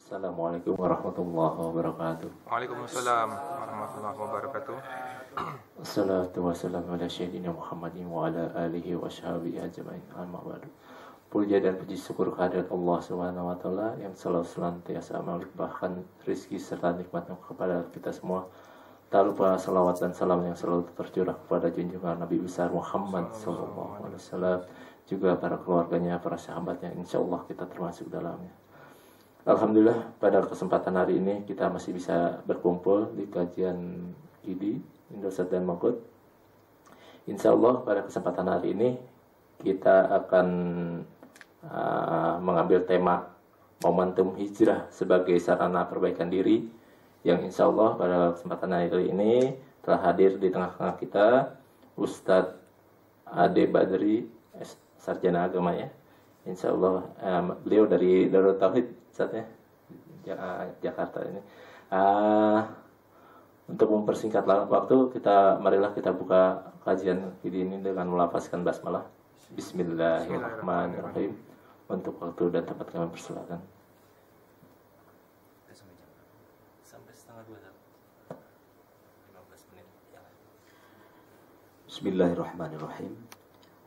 Assalamualaikum warahmatullahi wabarakatuh. Waalaikumsalam warahmatullahi wabarakatuh. Assalatu wassalamu ala sayyidina Muhammadin wa ala alihi wa sahbihi ajma'in. Amma ba'du. Puja dan puji syukur kehadirat Allah Subhanahu wa taala yang selalu senantiasa melimpahkan rezeki serta nikmat kepada kita semua. Tak lupa salawat dan salam yang selalu tercurah kepada junjungan Nabi besar Muhammad sallallahu alaihi wasallam, juga para keluarganya, para sahabatnya, insyaallah kita termasuk dalamnya. Alhamdulillah, pada kesempatan hari ini kita masih bisa berkumpul di kajian ID Indosat dan Mahfud. Insyaallah pada kesempatan hari ini kita akan mengambil tema momentum hijrah sebagai sarana perbaikan diri, yang insyaallah pada kesempatan hari ini telah hadir di tengah-tengah kita Ustadz Ade Badri, sarjana agama ya. Insyaallah beliau dari Darut Tauhid saatnya Jakarta ini. Untuk mempersingkat waktu, marilah kita buka kajian ini dengan melafazkan basmalah. Bismillahirrahmanirrahim. Untuk waktu dan tempat kami persilakan. Sampai setengah 2 15 menit. Bismillahirrahmanirrahim.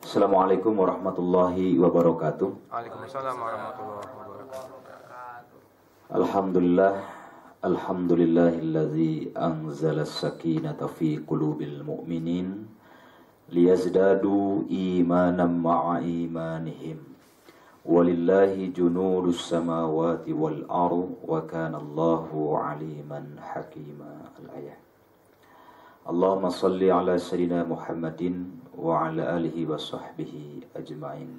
Assalamualaikum warahmatullahi wabarakatuh. Waalaikumsalam warahmatullahi wabarakatuh. Alhamdulillahillazi anzala as-sakinata fi qulubil mu'minin liyazdadu imanan ma'a imanihim. Walillahi junudus samawati wal ardi wa kana Allahu aliman hakima. Al-ayah. Allahumma salli ala sayyidina Muhammadin wa ala alihi wa sahbihi ajma'in.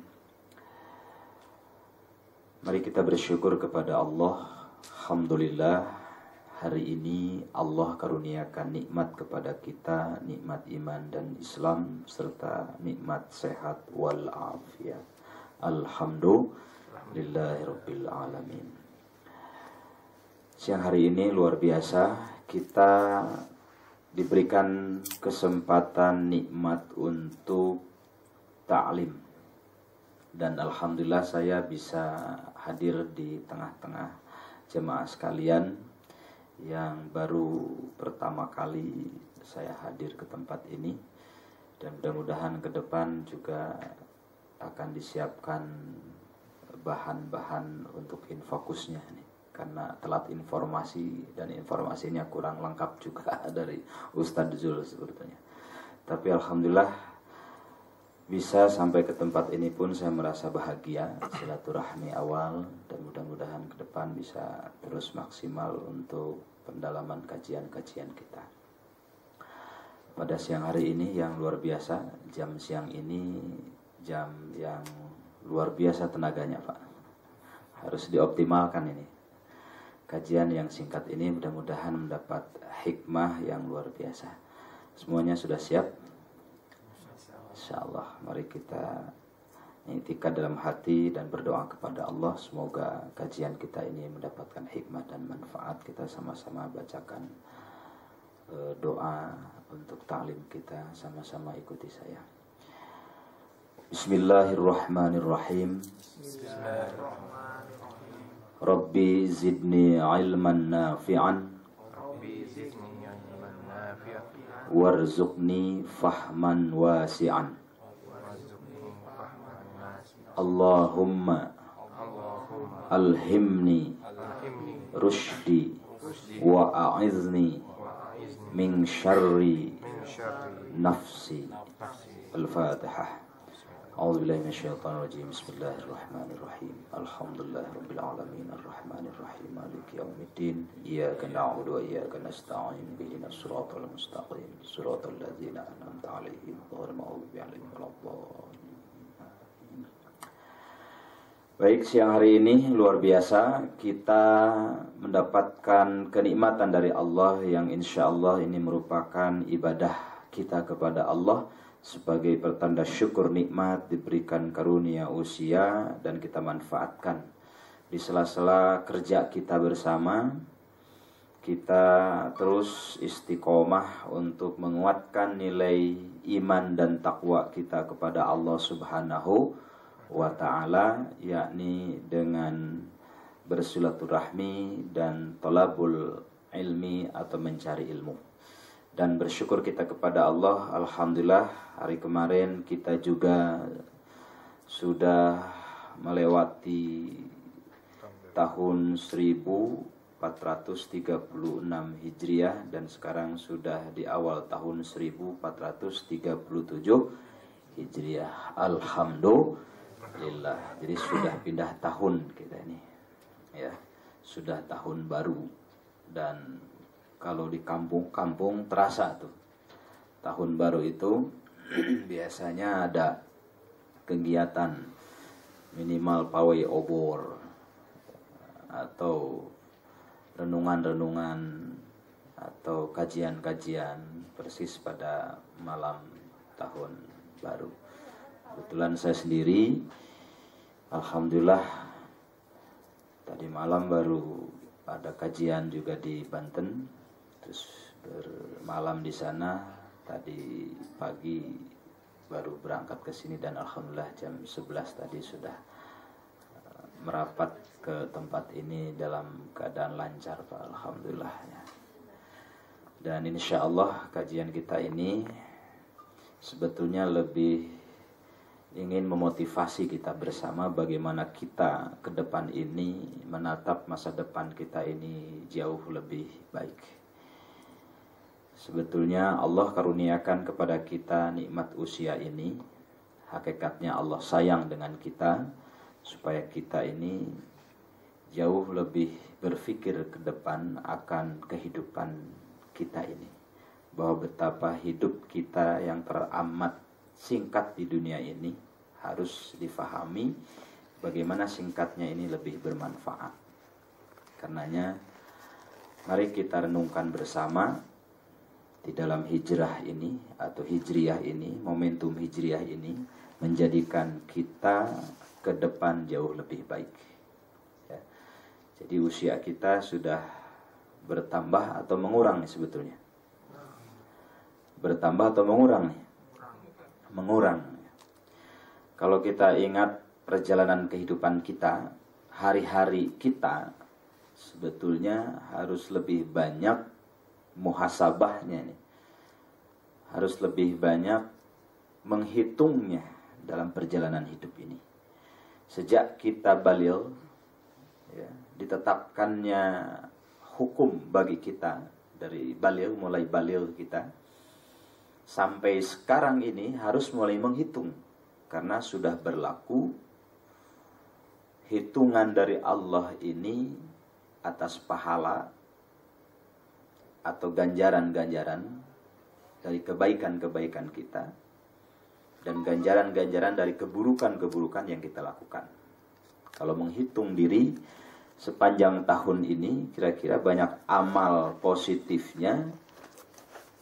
Mari kita bersyukur kepada Allah. Alhamdulillah, hari ini Allah karuniakan nikmat kepada kita, nikmat iman dan Islam serta nikmat sehat wal afiyat. Alhamdulillahirabbil alamin. Siang hari ini luar biasa, kita diberikan kesempatan nikmat untuk ta'lim, dan alhamdulillah saya bisa hadir di tengah-tengah jemaah sekalian yang baru pertama kali saya hadir ke tempat ini, dan mudah-mudahan ke depan juga akan disiapkan bahan-bahan untuk infokusnya nih, karena telat informasi dan informasinya kurang lengkap juga dari Ustadz Zul sebetulnya. Tapi alhamdulillah bisa sampai ke tempat ini pun saya merasa bahagia, silaturahmi awal, dan mudah-mudahan ke depan bisa terus maksimal untuk pendalaman kajian-kajian kita. Pada siang hari ini yang luar biasa, jam siang ini jam yang luar biasa tenaganya Pak. Harus dioptimalkan ini. Kajian yang singkat ini mudah-mudahan mendapat hikmah yang luar biasa. Semuanya sudah siap? Insyaallah, mari kita iktikad dalam hati dan berdoa kepada Allah. Semoga kajian kita ini mendapatkan hikmah dan manfaat. Kita sama-sama bacakan doa untuk ta'lim kita. Sama-sama ikuti saya. Bismillahirrahmanirrahim. Rabbi zidni ilman nafi'an warzuqni fahman wasi'an. Allahumma alhimni rushdi wa a'izni min syarri nafsi. Al-Fatihah. A'udzubillahi minasyaitonir rajim. Bismillahirrahmanirrahim. Alhamdulillahirabbil alamin arrahmanir rahim maliki yaumiddin. Iyyaka na'budu wa iyyaka nasta'in. Ihdinas siratal mustaqim. Siratal ladzina an'amta 'alaihim ghairil maghdubi 'alaihim waladdallin. Baik, siang hari ini luar biasa kita mendapatkan kenikmatan dari Allah yang insyaallah ini merupakan ibadah kita kepada Allah sebagai pertanda syukur nikmat diberikan karunia usia, dan kita manfaatkan di sela-sela kerja kita bersama. Kita terus istiqomah untuk menguatkan nilai iman dan takwa kita kepada Allah Subhanahu wa ta'ala, yakni dengan bersilaturahmi dan thalabul ilmi atau mencari ilmu. Dan bersyukur kita kepada Allah, alhamdulillah hari kemarin kita juga sudah melewati tahun 1436 Hijriah dan sekarang sudah di awal tahun 1437 Hijriah. Alhamdulillah. Jadi sudah pindah tahun kita ini. Ya, sudah tahun baru. Dan kalau di kampung-kampung terasa tuh. Tahun baru itu biasanya ada kegiatan minimal pawai obor atau renungan-renungan atau kajian-kajian persis pada malam tahun baru. Kebetulan saya sendiri, alhamdulillah tadi malam baru ada kajian juga di Banten, terus bermalam di sana. Tadi pagi baru berangkat ke sini dan alhamdulillah jam 11 tadi sudah merapat ke tempat ini dalam keadaan lancar, Pak. Alhamdulillah ya. Dan insya Allah kajian kita ini sebetulnya lebih ingin memotivasi kita bersama bagaimana kita ke depan ini menatap masa depan kita ini jauh lebih baik. Sebetulnya Allah karuniakan kepada kita nikmat usia ini. Hakikatnya Allah sayang dengan kita supaya kita ini jauh lebih berpikir ke depan akan kehidupan kita ini. Bahwa betapa hidup kita yang teramat singkat di dunia ini harus difahami bagaimana singkatnya ini lebih bermanfaat. Karenanya mari kita renungkan bersama di dalam hijrah ini atau hijriah ini, momentum hijriah ini menjadikan kita ke depan jauh lebih baik ya. Jadi usia kita sudah bertambah atau mengurang nih sebetulnya? Bertambah atau mengurang nih? Mengurang. Kalau kita ingat perjalanan kehidupan kita, hari-hari kita sebetulnya harus lebih banyak muhasabahnya nih. Harus lebih banyak menghitungnya dalam perjalanan hidup ini. Sejak kita baligh ya, ditetapkannya hukum bagi kita dari baligh, mulai baligh kita sampai sekarang ini harus mulai menghitung karena sudah berlaku hitungan dari Allah ini atas pahala atau ganjaran-ganjaran dari kebaikan-kebaikan kita dan ganjaran-ganjaran dari keburukan-keburukan yang kita lakukan. Kalau menghitung diri sepanjang tahun ini kira-kira banyak amal positifnya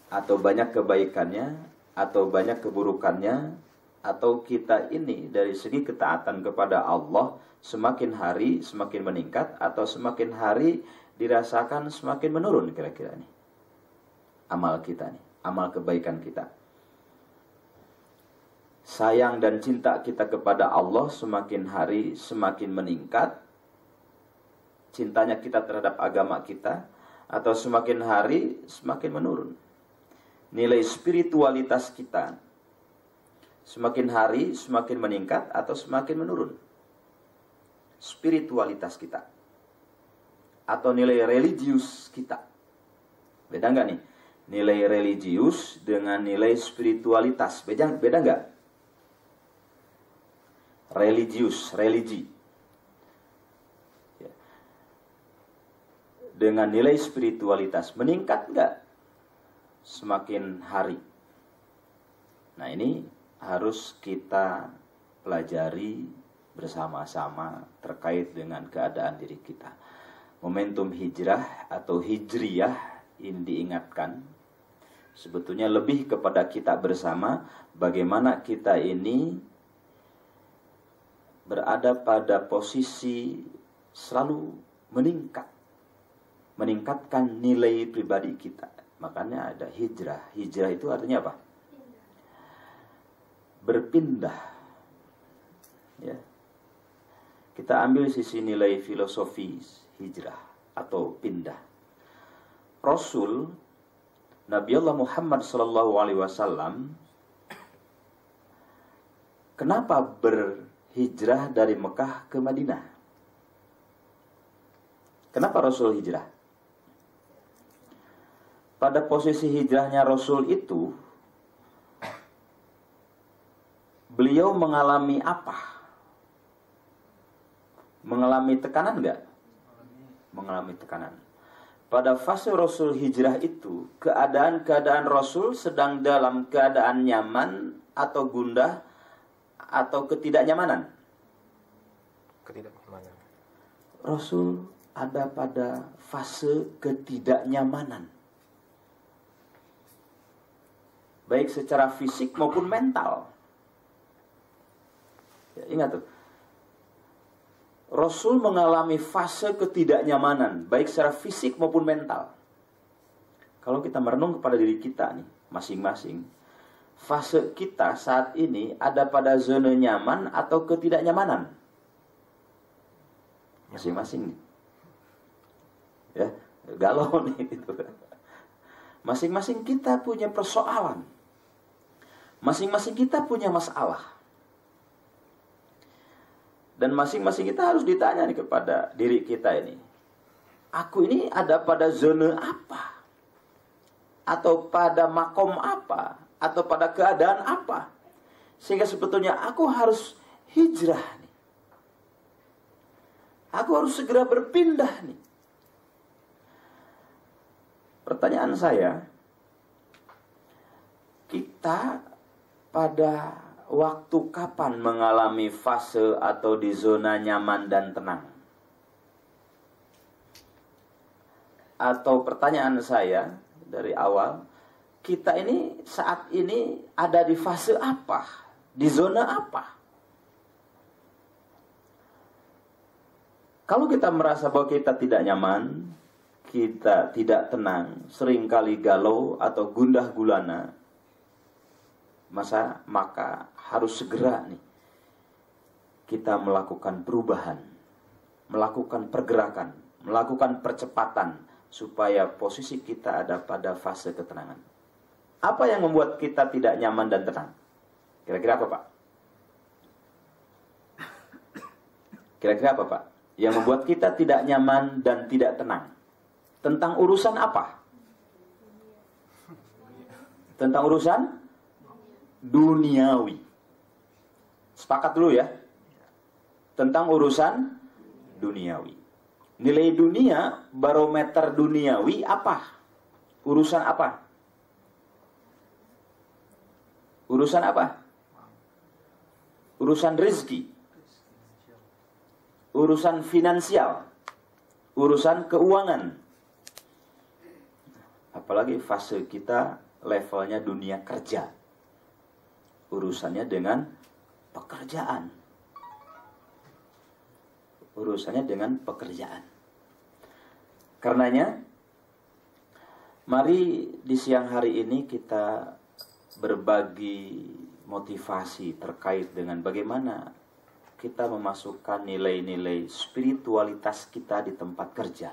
atau banyak kebaikannya atau banyak keburukannya, atau kita ini dari segi ketaatan kepada Allah semakin hari semakin meningkat atau semakin hari dirasakan semakin menurun kira-kira nih amal kita nih, amal kebaikan kita. Sayang dan cinta kita kepada Allah semakin hari semakin meningkat, cintanya kita terhadap agama kita, atau semakin hari semakin menurun. Nilai spiritualitas kita semakin hari semakin meningkat atau semakin menurun. Spiritualitas kita atau nilai religius kita. Beda nggak nih? Nilai religius dengan nilai spiritualitas. Beda nggak? Religius, religi. Ya. Dengan nilai spiritualitas meningkat nggak? Semakin hari. Nah ini harus kita pelajari bersama-sama terkait dengan keadaan diri kita. Momentum hijrah atau hijriyah ini diingatkan sebetulnya lebih kepada kita bersama bagaimana kita ini berada pada posisi selalu meningkatkan nilai pribadi kita. Makanya ada hijrah. Hijrah itu artinya apa? Berpindah. Ya. Kita ambil sisi nilai filosofis hijrah atau pindah. Rasul Nabi Allah Muhammad SAW kenapa berhijrah dari Mekah ke Madinah? Kenapa Rasul hijrah? Pada posisi hijrahnya Rasul itu, beliau mengalami apa? Mengalami tekanan enggak? Mengalami tekanan. Pada fase Rasul hijrah itu, keadaan Rasul sedang dalam keadaan nyaman atau gundah atau ketidaknyamanan? Ketidaknyamanan. Rasul ada pada fase ketidaknyamanan. Baik secara fisik maupun mental. Ya, ingat tuh. Rasul mengalami fase ketidaknyamanan, baik secara fisik maupun mental. Kalau kita merenung kepada diri kita nih, masing-masing, fase kita saat ini ada pada zona nyaman atau ketidaknyamanan? Masing-masing nih. Ya, galau nih gitu. Masing-masing kita punya persoalan. Masing-masing kita punya masalah. Dan masing-masing kita harus ditanya nih kepada diri kita ini. Aku ini ada pada zona apa? Atau pada makom apa? Atau pada keadaan apa? Sehingga sebetulnya aku harus hijrah nih. Aku harus segera berpindah nih. Pertanyaan saya, kita pada waktu kapan mengalami fase atau di zona nyaman dan tenang? Atau pertanyaan saya dari awal, kita ini saat ini ada di fase apa? Di zona apa? Kalau kita merasa bahwa kita tidak nyaman, kita tidak tenang, seringkali galau atau gundah gulana, maka harus segera nih kita melakukan perubahan, melakukan pergerakan, melakukan percepatan supaya posisi kita ada pada fase ketenangan. Apa yang membuat kita tidak nyaman dan tenang? Kira-kira apa, Pak? Kira-kira apa, Pak? Yang membuat kita tidak nyaman dan tidak tenang? Tentang urusan apa? Tentang urusan duniawi. Sepakat dulu ya. Tentang urusan duniawi. Nilai dunia, barometer duniawi apa? Urusan apa? Urusan apa? Urusan rezeki. Urusan finansial. Urusan keuangan. Apalagi fase kita levelnya dunia kerja. Urusannya dengan pekerjaan. Urusannya dengan pekerjaan. Karenanya, mari di siang hari ini kita berbagi motivasi terkait dengan bagaimana kita memasukkan nilai-nilai spiritualitas kita di tempat kerja.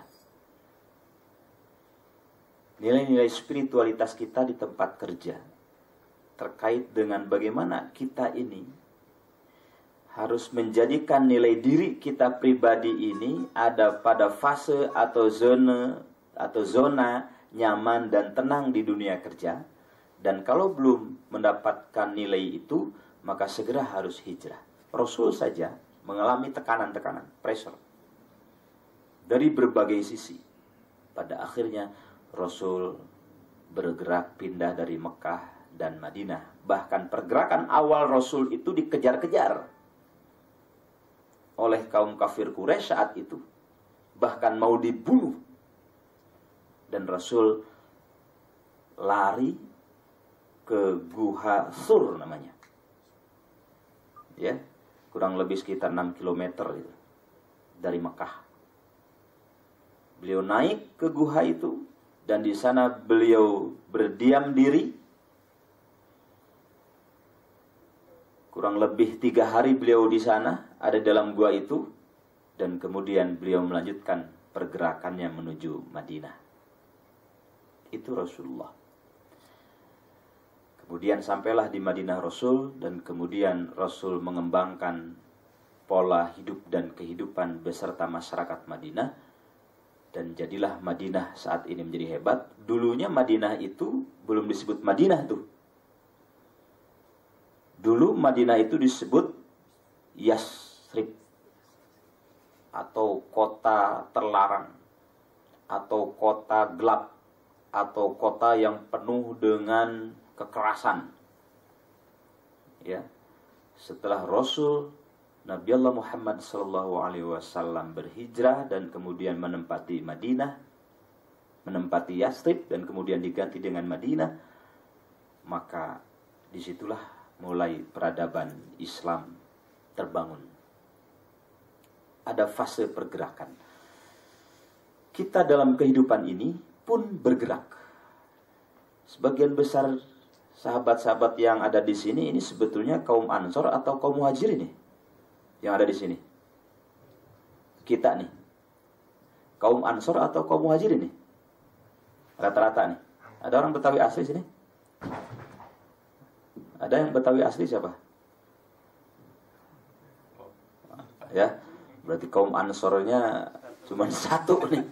Nilai-nilai spiritualitas kita di tempat kerja. Terkait dengan bagaimana kita ini harus menjadikan nilai diri kita pribadi ini ada pada fase atau zona nyaman dan tenang di dunia kerja. Dan kalau belum mendapatkan nilai itu, maka segera harus hijrah. Rasul saja mengalami tekanan-tekanan, pressure dari berbagai sisi. Pada akhirnya Rasul bergerak pindah dari Mekah dan Madinah. Bahkan pergerakan awal Rasul itu dikejar-kejar oleh kaum kafir Quraisy saat itu. Bahkan mau dibunuh. Dan Rasul lari ke Guha Sur namanya. Ya, kurang lebih sekitar 6 km gitu, dari Mekah. Beliau naik ke guha itu dan di sana beliau berdiam diri. Kurang lebih 3 hari beliau di sana, ada dalam gua itu. dan kemudian beliau melanjutkan pergerakannya menuju Madinah. Itu Rasulullah. Kemudian sampailah di Madinah Rasul, dan kemudian Rasul mengembangkan pola hidup dan kehidupan beserta masyarakat Madinah, dan jadilah Madinah saat ini menjadi hebat. Dulunya Madinah itu belum disebut Madinah tuh. Dulu Madinah itu disebut Yasrib, atau kota terlarang, atau kota gelap, atau kota yang penuh dengan kekerasan. Ya, setelah Rasul Nabi Allah Muhammad SAW berhijrah dan kemudian menempati Madinah, menempati Yasrib dan kemudian diganti dengan Madinah, maka disitulah mulai peradaban Islam terbangun. Ada fase pergerakan. Kita dalam kehidupan ini pun bergerak. Sebagian besar sahabat-sahabat yang ada di sini ini sebetulnya kaum Ansor atau kaum Muhajirin nih yang ada di sini. Kita nih kaum Ansor atau kaum Muhajirin nih rata-rata nih. Ada orang Betawi asli sini? Ada yang Betawi asli siapa? Ya, berarti kaum Ansornya cuma satu nih.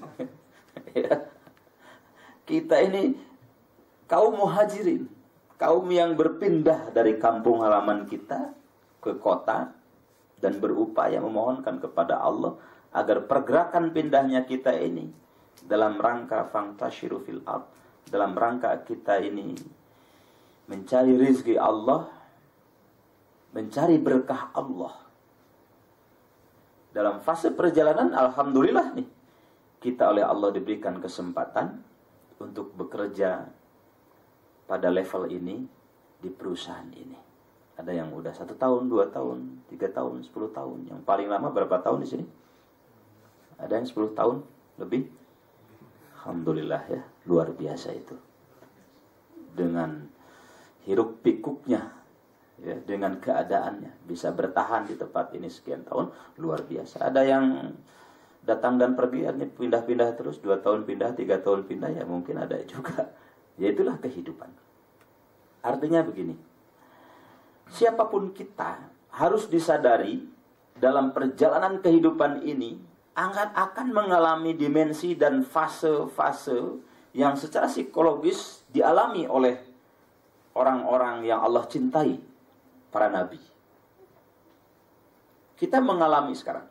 Ya. Kita ini kaum Muhajirin, kaum yang berpindah dari kampung halaman kita ke kota dan berupaya memohonkan kepada Allah agar pergerakan pindahnya kita ini dalam rangka fantashiru fil ard, dalam rangka kita ini mencari rizki Allah, mencari berkah Allah. Dalam fase perjalanan, alhamdulillah nih, kita oleh Allah diberikan kesempatan untuk bekerja pada level ini di perusahaan ini. Ada yang udah 1 tahun, 2 tahun, 3 tahun, 10 tahun. Yang paling lama berapa tahun di sini? Ada yang 10 tahun lebih? Alhamdulillah ya, luar biasa itu. Dengan hiruk pikuknya, ya, dengan keadaannya bisa bertahan di tempat ini sekian tahun, luar biasa. Ada yang datang dan pergi, artinya pindah-pindah terus, 2 tahun pindah, 3 tahun pindah, ya mungkin ada juga. Ya itulah kehidupan. Artinya begini, siapapun kita harus disadari dalam perjalanan kehidupan ini akan mengalami dimensi dan fase-fase yang secara psikologis dialami oleh orang-orang yang Allah cintai, para nabi. Kita mengalami sekarang.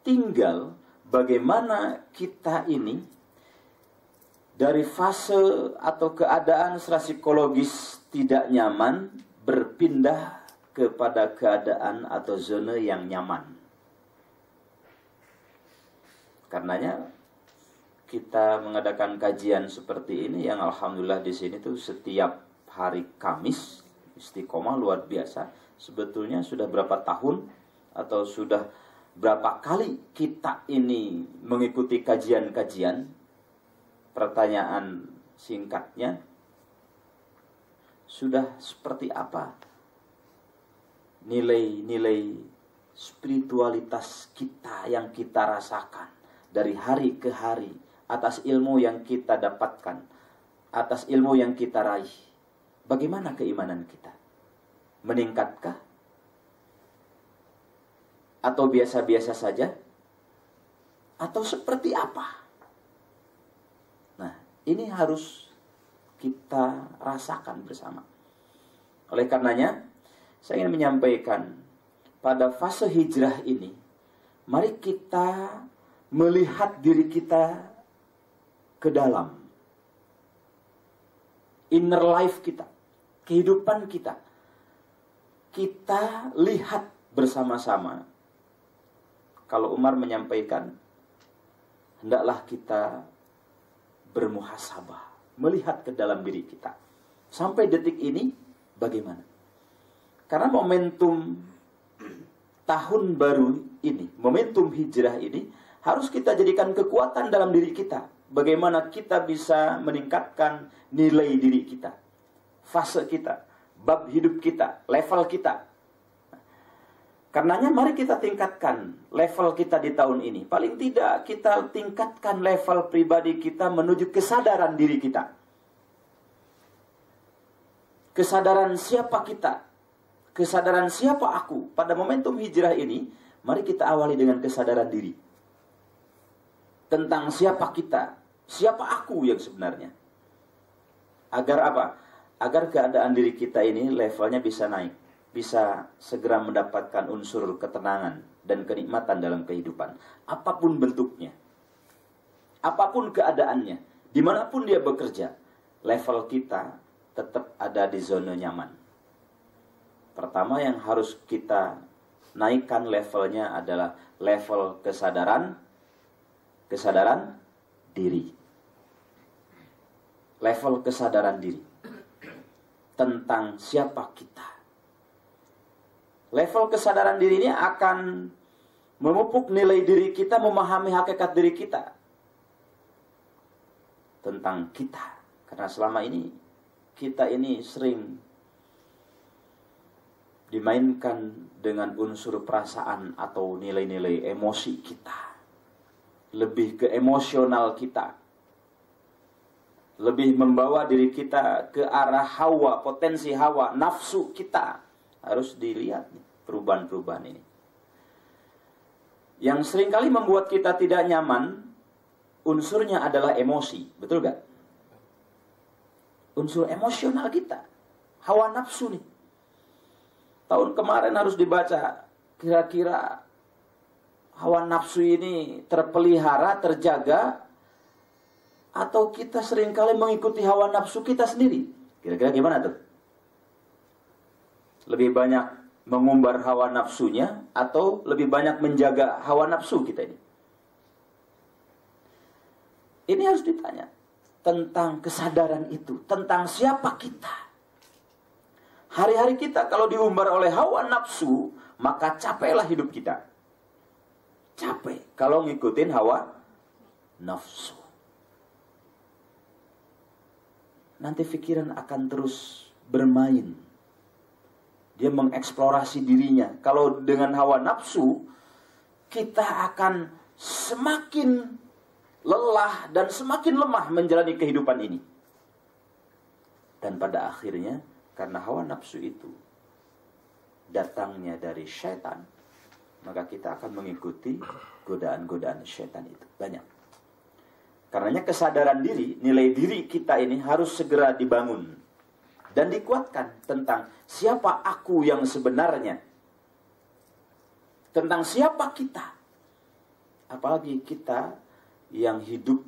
Tinggal bagaimana kita ini dari fase atau keadaan secara psikologis tidak nyaman berpindah kepada keadaan atau zona yang nyaman. Karenanya kita mengadakan kajian seperti ini yang alhamdulillah di sini tuh setiap hari Kamis istiqomah luar biasa. Sebetulnya sudah berapa tahun atau sudah berapa kali kita ini mengikuti kajian-kajian. Pertanyaan singkatnya, sudah seperti apa nilai-nilai spiritualitas kita yang kita rasakan dari hari ke hari atas ilmu yang kita dapatkan, atas ilmu yang kita raih? Bagaimana keimanan kita? Meningkatkah? Atau biasa-biasa saja? Atau seperti apa? Nah, ini harus kita rasakan bersama. Oleh karenanya, saya ingin menyampaikan pada fase hijrah ini, mari kita melihat diri kita ke dalam. Inner life kita, kehidupan kita. Kita lihat bersama-sama. Kalau Umar menyampaikan, hendaklah kita bermuhasabah, melihat ke dalam diri kita. Sampai detik ini bagaimana? Karena momentum tahun baru ini, momentum hijrah ini harus kita jadikan kekuatan dalam diri kita. Bagaimana kita bisa meningkatkan nilai diri kita, fase kita, bab hidup kita, level kita. Karenanya mari kita tingkatkan level kita di tahun ini. Paling tidak kita tingkatkan level pribadi kita menuju kesadaran diri kita. Kesadaran siapa kita. Kesadaran siapa aku. Pada momentum hijrah ini, mari kita awali dengan kesadaran diri. Tentang siapa kita. Siapa aku yang sebenarnya. Agar apa? Agar keadaan diri kita ini levelnya bisa naik. Bisa segera mendapatkan unsur ketenangan dan kenikmatan dalam kehidupan. Apapun bentuknya. Apapun keadaannya. Dimanapun dia bekerja. Level kita tetap ada di zona nyaman. Pertama yang harus kita naikkan levelnya adalah level kesadaran diri. Level kesadaran diri. Tentang siapa kita. Level kesadaran diri ini akan memupuk nilai diri kita, memahami hakikat diri kita. Tentang kita. Karena selama ini, kita ini sering dimainkan dengan unsur perasaan atau nilai-nilai emosi kita. Lebih ke emosional kita. Lebih membawa diri kita ke arah hawa, potensi hawa, nafsu kita. Harus dilihat nih, perubahan-perubahan ini. Yang seringkali membuat kita tidak nyaman, unsurnya adalah emosi. Betul gak? Unsur emosional kita. Hawa nafsu nih. Tahun kemarin harus dibaca. Kira-kira hawa nafsu ini terpelihara, terjaga. Atau kita seringkali mengikuti hawa nafsu kita sendiri. Kira-kira gimana tuh? Lebih banyak mengumbar hawa nafsunya atau lebih banyak menjaga hawa nafsu kita ini? Ini harus ditanya tentang kesadaran itu, tentang siapa kita. Hari-hari kita kalau diumbar oleh hawa nafsu, maka capeklah hidup kita. Capek kalau ngikutin hawa nafsu. Nanti pikiran akan terus bermain. Dia mengeksplorasi dirinya. Kalau dengan hawa nafsu, kita akan semakin lelah dan semakin lemah menjalani kehidupan ini. Dan pada akhirnya, karena hawa nafsu itu datangnya dari syaitan, maka kita akan mengikuti godaan-godaan syaitan itu. Banyak. Karenanya kesadaran diri, nilai diri kita ini harus segera dibangun. Dan dikuatkan tentang siapa aku yang sebenarnya. Tentang siapa kita. Apalagi kita yang hidup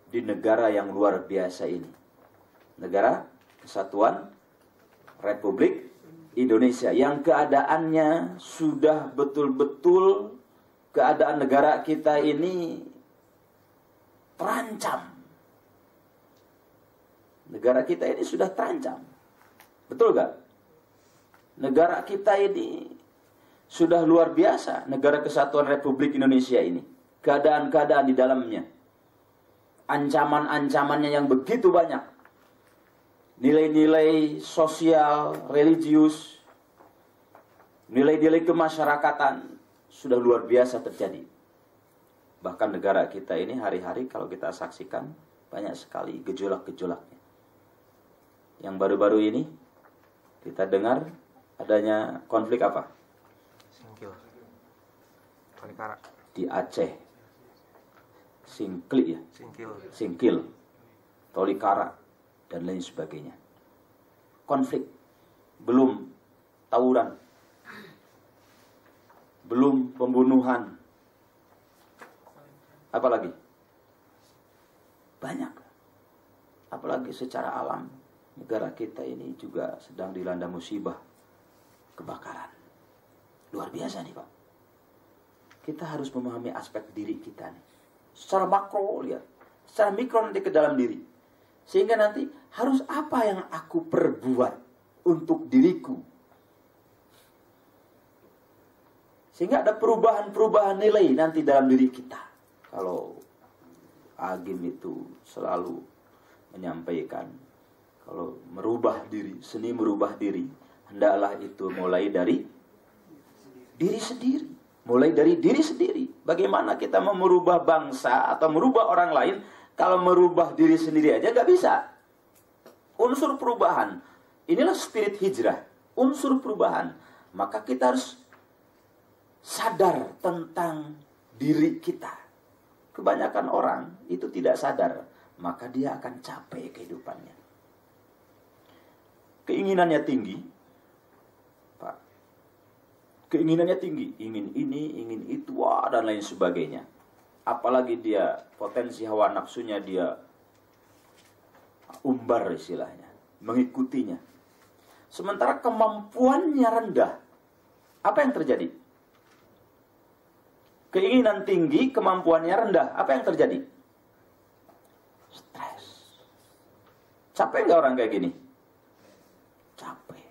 di negara yang luar biasa ini. Negara Kesatuan Republik Indonesia. Yang keadaannya sudah betul-betul keadaan negara kita ini terancam. Negara kita ini sudah terancam. Betul gak? Negara kita ini sudah luar biasa. Negara Kesatuan Republik Indonesia ini. Keadaan-keadaan di dalamnya. Ancaman-ancamannya yang begitu banyak. Nilai-nilai sosial, religius, nilai-nilai kemasyarakatan sudah luar biasa terjadi. Bahkan negara kita ini hari-hari kalau kita saksikan banyak sekali gejolak-gejolaknya. Yang baru-baru ini kita dengar adanya konflik apa? Singkil. Tolikara. Di Aceh. Singkil ya? Singkil. Tolikara. Dan lain sebagainya. Konflik. Belum tawuran. Belum pembunuhan. Apalagi? Banyak. Apalagi secara alam. Negara kita ini juga sedang dilanda musibah kebakaran. Luar biasa nih Pak. Kita harus memahami aspek diri kita nih. Secara makro lihat. Secara mikro nanti ke dalam diri. Sehingga nanti harus apa yang aku perbuat untuk diriku. Sehingga ada perubahan-perubahan nilai nanti dalam diri kita. Kalau Agim itu selalu menyampaikan, kalau merubah diri, seni merubah diri, hendaklah itu mulai dari diri sendiri. Mulai dari diri sendiri. Bagaimana kita mau merubah bangsa atau merubah orang lain kalau merubah diri sendiri aja nggak bisa. Unsur perubahan. Inilah spirit hijrah. Unsur perubahan. Maka kita harus sadar tentang diri kita. Kebanyakan orang itu tidak sadar. Maka dia akan capek kehidupannya. Keinginannya tinggi. Pak. Keinginannya tinggi. Ingin ini, ingin itu, dan lain sebagainya. Apalagi dia potensi hawa nafsunya dia umbar istilahnya. Mengikutinya. Sementara kemampuannya rendah. Apa yang terjadi? Keinginan tinggi, kemampuannya rendah. Apa yang terjadi? Stres. Capek nggak orang kayak gini? Capek.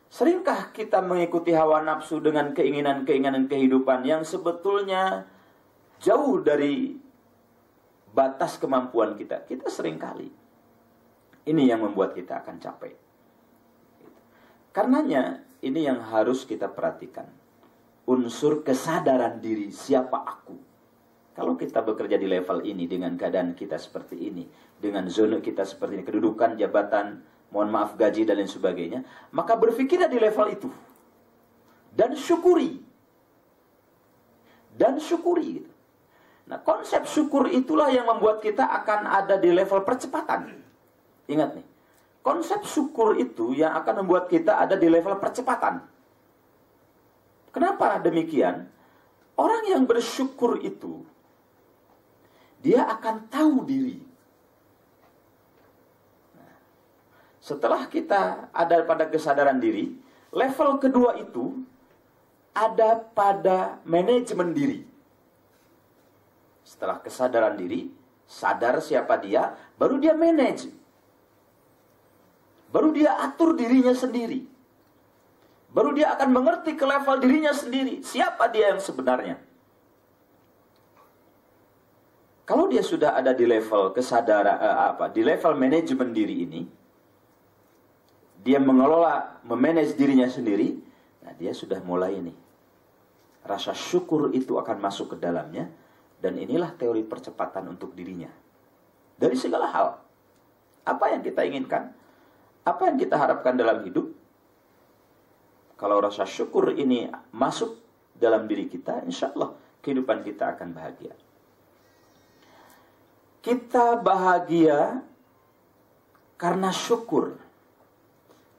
Seringkah kita mengikuti hawa nafsu dengan keinginan-keinginan kehidupan yang sebetulnya jauh dari batas kemampuan kita? Kita seringkali. Ini yang membuat kita akan capek. Karenanya, ini yang harus kita perhatikan. Unsur kesadaran diri, siapa aku? Kalau kita bekerja di level ini, dengan keadaan kita seperti ini, dengan zona kita seperti ini, kedudukan, jabatan, mohon maaf gaji dan lain sebagainya, maka berpikirlah di level itu. Dan syukuri. Dan syukuri. Nah, konsep syukur itulah yang membuat kita akan ada di level percepatan. Ingat nih. Konsep syukur itu yang akan membuat kita ada di level percepatan. Kenapa demikian? Orang yang bersyukur itu, dia akan tahu diri. Setelah kita ada pada kesadaran diri, level kedua itu ada pada manajemen diri. Setelah kesadaran diri, sadar siapa dia, baru dia manage. Baru dia atur dirinya sendiri. Baru dia akan mengerti ke level dirinya sendiri. Siapa dia yang sebenarnya? Kalau dia sudah ada di level kesadaran, di level manajemen diri ini, dia mengelola, memanage dirinya sendiri, nah dia sudah mulai nih. Rasa syukur itu akan masuk ke dalamnya, dan inilah teori percepatan untuk dirinya. Dari segala hal. Apa yang kita inginkan? Apa yang kita harapkan dalam hidup? Kalau rasa syukur ini masuk dalam diri kita, insya Allah kehidupan kita akan bahagia. Kita bahagia karena syukur.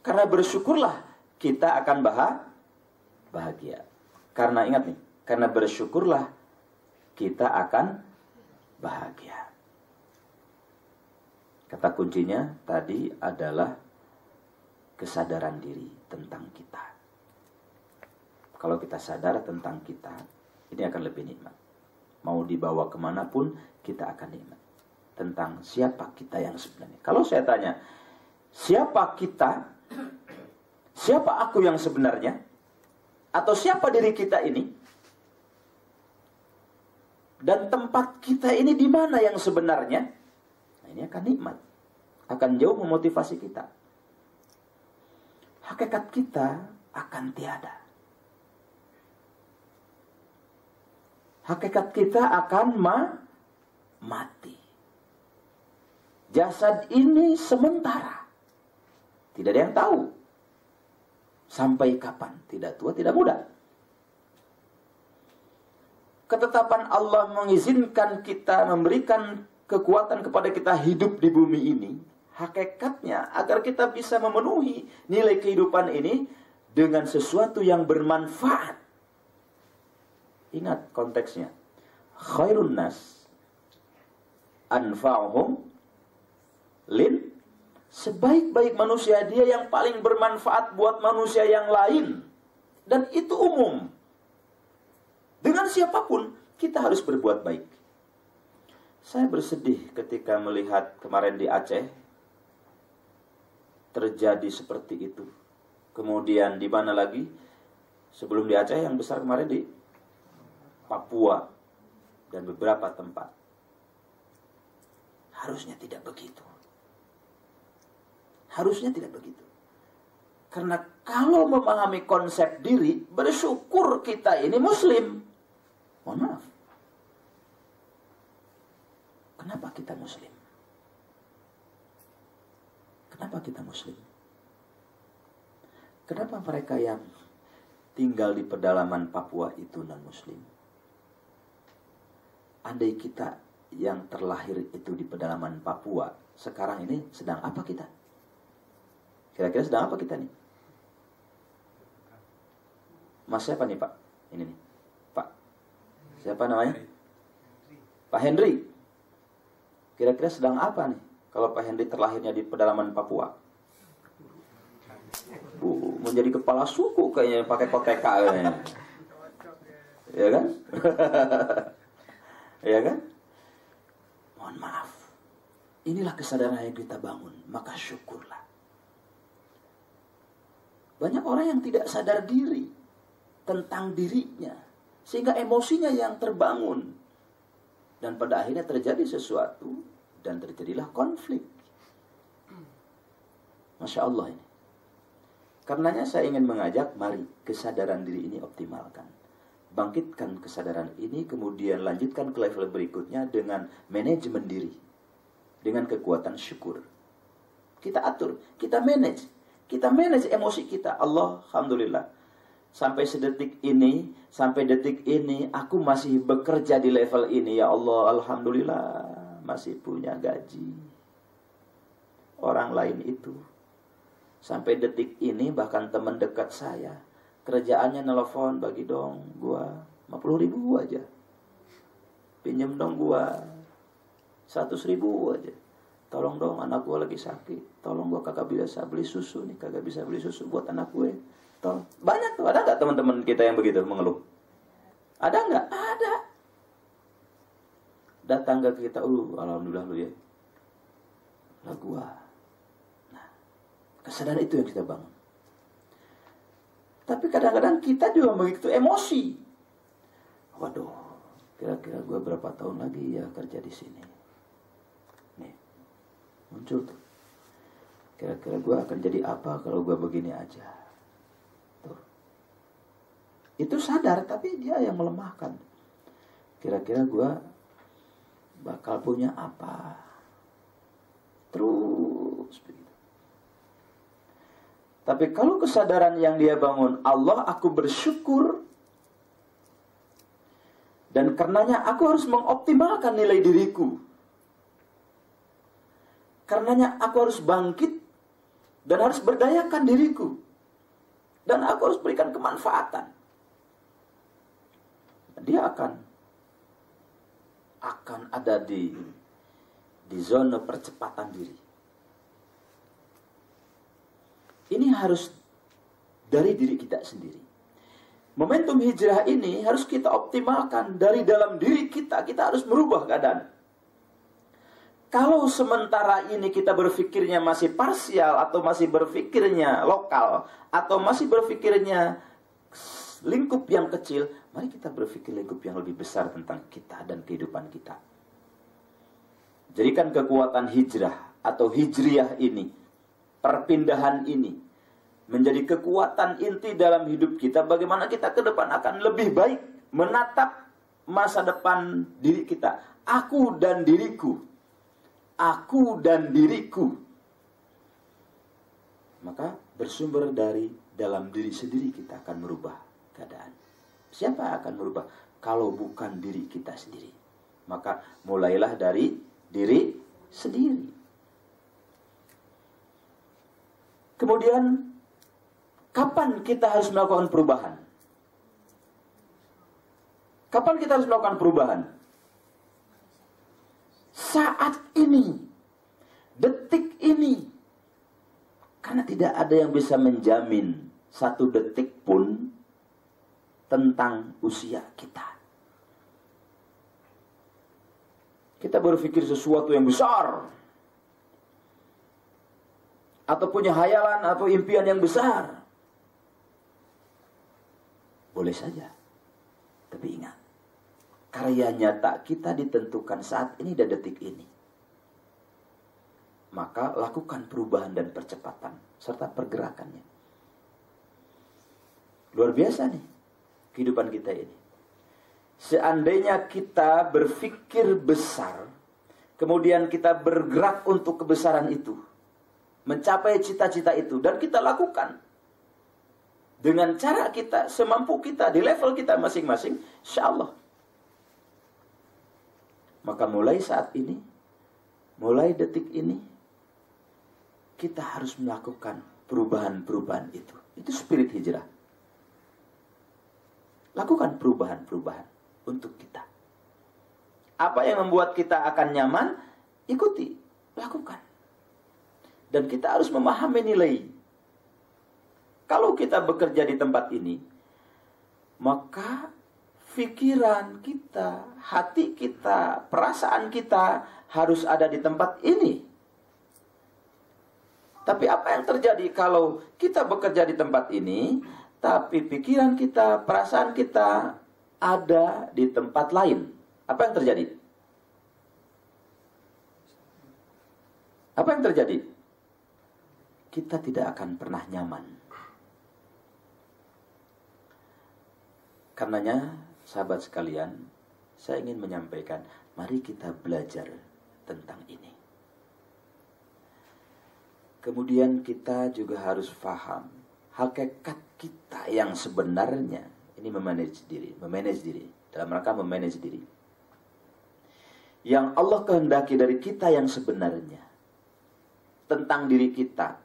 Karena bersyukurlah kita akan bahagia. Karena ingat nih, karena bersyukurlah kita akan bahagia. Kata kuncinya tadi adalah kesadaran diri tentang kita. Kalau kita sadar tentang kita, ini akan lebih nikmat. Mau dibawa kemanapun, kita akan nikmat. Tentang siapa kita yang sebenarnya. Kalau saya tanya, siapa kita? Siapa aku yang sebenarnya? Atau siapa diri kita ini? Dan tempat kita ini di mana yang sebenarnya? Nah, ini akan nikmat. Akan jauh memotivasi kita. Hakikat kita akan tiada. Hakikat kita akan mati. Jasad ini sementara. Tidak ada yang tahu. Sampai kapan? Tidak tua, tidak muda. Ketetapan Allah mengizinkan kita, memberikan kekuatan kepada kita hidup di bumi ini. Hakikatnya agar kita bisa memenuhi nilai kehidupan ini dengan sesuatu yang bermanfaat. Ingat konteksnya. Khairun nas anfa'uhum lin. Sebaik-baik manusia dia yang paling bermanfaat buat manusia yang lain. Dan itu umum. Dengan siapapun kita harus berbuat baik. Saya bersedih ketika melihat kemarin di Aceh terjadi seperti itu. Kemudian di mana lagi? Sebelum di Aceh yang besar kemarin di Papua dan beberapa tempat. Harusnya tidak begitu. Harusnya tidak begitu. Karena kalau memahami konsep diri, bersyukur kita ini muslim. Mohon maaf. Kenapa kita muslim? Kenapa kita muslim? Kenapa mereka yang tinggal di pedalaman Papua itu non-muslim? Andai kita yang terlahir itu di pedalaman Papua, sekarang ini sedang apa kita? Kira-kira sedang apa kita nih? Mas siapa nih Pak? Ini nih Pak. Siapa namanya? Pak Henry. Kira-kira sedang apa nih? Kalau Pak Henry terlahirnya di pedalaman Papua, menjadi kepala suku kayaknya, pakai koteka kayaknya. Ya kan? Ya kan? Mohon maaf. Inilah kesadaran yang kita bangun, maka syukurlah. Banyak orang yang tidak sadar diri tentang dirinya, sehingga emosinya yang terbangun. Dan pada akhirnya terjadi sesuatu dan terjadilah konflik. Masya Allah ini. Karenanya saya ingin mengajak, mari kesadaran diri ini optimalkan. Bangkitkan kesadaran ini, kemudian lanjutkan ke level berikutnya dengan manajemen diri. Dengan kekuatan syukur. Kita atur, kita manage. Kita manage emosi kita. Alhamdulillah. Sampai detik ini, aku masih bekerja di level ini. Ya Allah, Alhamdulillah, masih punya gaji. Orang lain itu, sampai detik ini, bahkan teman dekat saya, kerjaannya nelfon, bagi dong gua 50.000 aja. Pinjam dong gua 100.000 aja. Tolong dong, anak gua lagi sakit. Tolong gua kagak bisa beli susu nih, kagak bisa beli susu buat anak gue. Banyak tuh, ada nggak teman-teman kita yang begitu mengeluh? Ada nggak? Ada. Datang ke kita, alhamdulillah lu ya. Lah gua. Nah, kesadaran itu yang kita bangun. Tapi kadang-kadang kita juga begitu emosi. Waduh, kira-kira gua berapa tahun lagi ya kerja di sini? Nih, muncul tuh. Kira-kira gua akan jadi apa kalau gua begini aja? Itu sadar, tapi dia yang melemahkan. Kira-kira gue bakal punya apa? Terus begitu. Tapi kalau kesadaran yang dia bangun, Allah, aku bersyukur, dan karenanya aku harus mengoptimalkan nilai diriku. Karenanya aku harus bangkit dan harus berdayakan diriku. Dan aku harus berikan kemanfaatan. Dia akan ada di zona percepatan diri. Ini harus dari diri kita sendiri. Momentum hijrah ini harus kita optimalkan dari dalam diri kita. Kita harus merubah keadaan. Kalau sementara ini kita berpikirnya masih parsial, atau masih berpikirnya lokal, atau masih berpikirnya lingkup yang kecil, mari kita berpikir lingkup yang lebih besar tentang kita dan kehidupan kita. Jadikan kekuatan hijrah atau hijriyah ini, perpindahan ini, menjadi kekuatan inti dalam hidup kita. Bagaimana kita ke depan akan lebih baik menatap masa depan diri kita. Aku dan diriku. Aku dan diriku. Maka bersumber dari dalam diri sendiri kita akan merubah keadaan. Siapa yang akan merubah kalau bukan diri kita sendiri? Maka mulailah dari diri sendiri. Kemudian, kapan kita harus melakukan perubahan? Kapan kita harus melakukan perubahan? Saat ini, detik ini. Karena tidak ada yang bisa menjamin satu detik pun tentang usia kita. Kita berpikir sesuatu yang besar, atau punya hayalan atau impian yang besar, boleh saja. Tapi ingat, karya nyata kita ditentukan saat ini dan detik ini. Maka lakukan perubahan dan percepatan serta pergerakannya. Luar biasa nih kehidupan kita ini. Seandainya kita berpikir besar, kemudian kita bergerak untuk kebesaran itu, mencapai cita-cita itu, dan kita lakukan dengan cara kita, semampu kita, di level kita masing-masing, insya Allah. Maka mulai saat ini, mulai detik ini, kita harus melakukan perubahan-perubahan itu. Itu spirit hijrah. Lakukan perubahan-perubahan untuk kita. Apa yang membuat kita akan nyaman, ikuti, lakukan. Dan kita harus memahami nilai. Kalau kita bekerja di tempat ini, maka pikiran kita, hati kita, perasaan kita harus ada di tempat ini. Tapi apa yang terjadi kalau kita bekerja di tempat ini, tapi pikiran kita, perasaan kita ada di tempat lain? Apa yang terjadi? Apa yang terjadi? Kita tidak akan pernah nyaman. Karenanya, sahabat sekalian, saya ingin menyampaikan, mari kita belajar tentang ini. Kemudian kita juga harus paham hakikat kita yang sebenarnya. Ini memanage diri, dalam rangka memanage diri. Yang Allah kehendaki dari kita yang sebenarnya, tentang diri kita,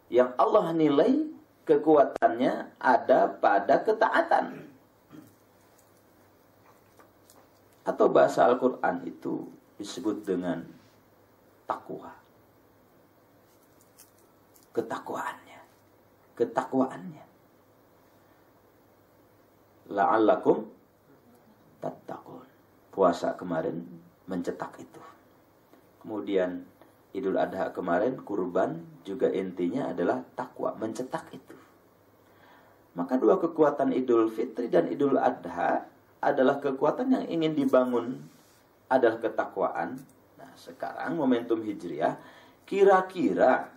yang Allah nilai kekuatannya ada pada ketaatan. Atau bahasa Al-Quran itu disebut dengan takwa. Ketakwaannya. La'allakum tattaqun. Puasa kemarin mencetak itu. Kemudian Idul Adha kemarin, kurban, juga intinya adalah takwa, mencetak itu. Maka dua kekuatan Idul Fitri dan Idul Adha adalah kekuatan yang ingin dibangun, adalah ketakwaan. Nah, sekarang momentum hijriah, kira-kira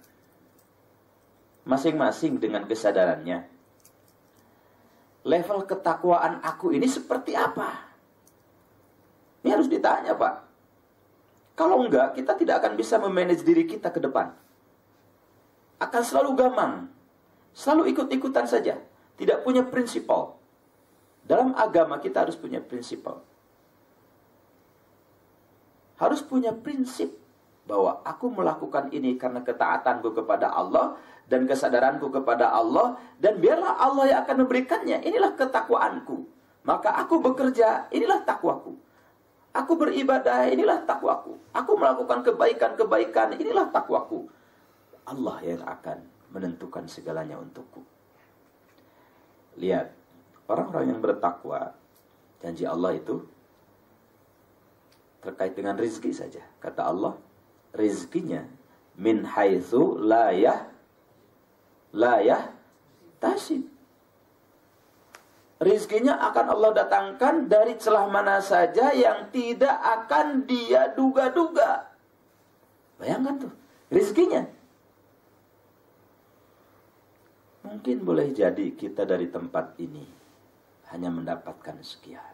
masing-masing dengan kesadarannya, level ketakwaan aku ini seperti apa? Ini harus ditanya, Pak. Kalau enggak, kita tidak akan bisa memanage diri kita ke depan. Akan selalu gamang, selalu ikut-ikutan saja, tidak punya prinsipal. Dalam agama kita harus punya prinsipal. Harus punya prinsip bahwa aku melakukan ini karena ketaatanku kepada Allah dan kesadaranku kepada Allah, dan biarlah Allah yang akan memberikannya. Inilah ketakwaanku. Maka aku bekerja, inilah takwaku. Aku beribadah, inilah takwaku. Aku melakukan kebaikan-kebaikan, inilah takwaku. Allah yang akan menentukan segalanya untukku. Lihat, orang-orang yang bertakwa, janji Allah itu terkait dengan rizki saja. Kata Allah, rizkinya min haitsu la yahtasib. Rizkinya akan Allah datangkan dari celah mana saja yang tidak akan dia duga-duga. Bayangkan tuh, rizkinya. Mungkin boleh jadi kita dari tempat ini hanya mendapatkan sekian.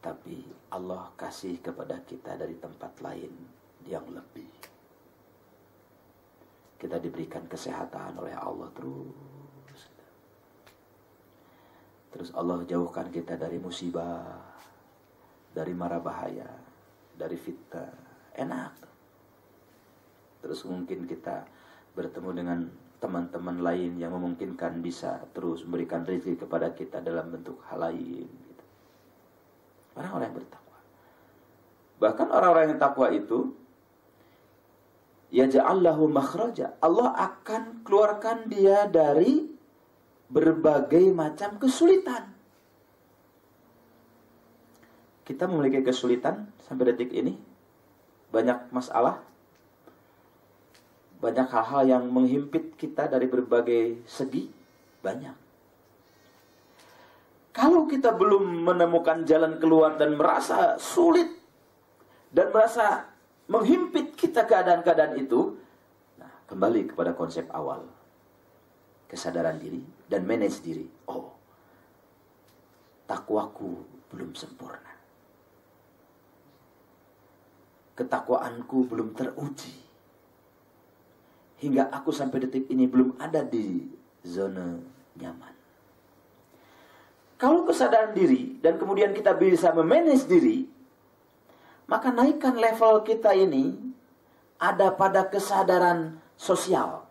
Tapi Allah kasih kepada kita dari tempat lain yang lebih. Kita diberikan kesehatan oleh Allah terus Allah jauhkan kita dari musibah, dari mara bahaya, dari fitnah. Enak. Terus mungkin kita bertemu dengan teman-teman lain yang memungkinkan bisa terus memberikan rezeki kepada kita dalam bentuk hal lain. Orang-orang yang bertakwa. Bahkan orang-orang yang takwa itu, yaj'allahu makhraja. Allah akan keluarkan dia dari berbagai macam kesulitan. Kita memiliki kesulitan sampai detik ini. Banyak masalah. Banyak hal-hal yang menghimpit kita dari berbagai segi. Banyak. Kalau kita belum menemukan jalan keluar dan merasa sulit dan merasa menghimpit kita keadaan-keadaan itu, nah, kembali kepada konsep awal. kesadaran diri dan manage diri. Oh, takwaku belum sempurna. Ketakwaanku belum teruji. Hingga aku sampai detik ini belum ada di zona nyaman. Kalau kesadaran diri dan kemudian kita bisa memanage diri, maka naikkan level kita ini ada pada kesadaran sosial.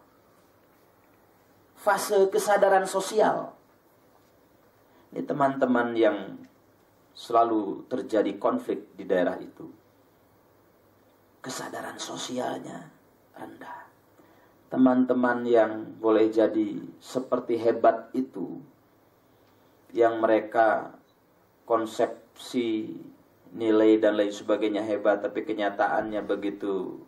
Fase kesadaran sosial. Ini teman-teman yang selalu terjadi konflik di daerah itu. Kesadaran sosialnya rendah. Teman-teman yang boleh jadi seperti hebat itu, yang mereka konsepsi nilai dan lain sebagainya hebat, tapi kenyataannya begitu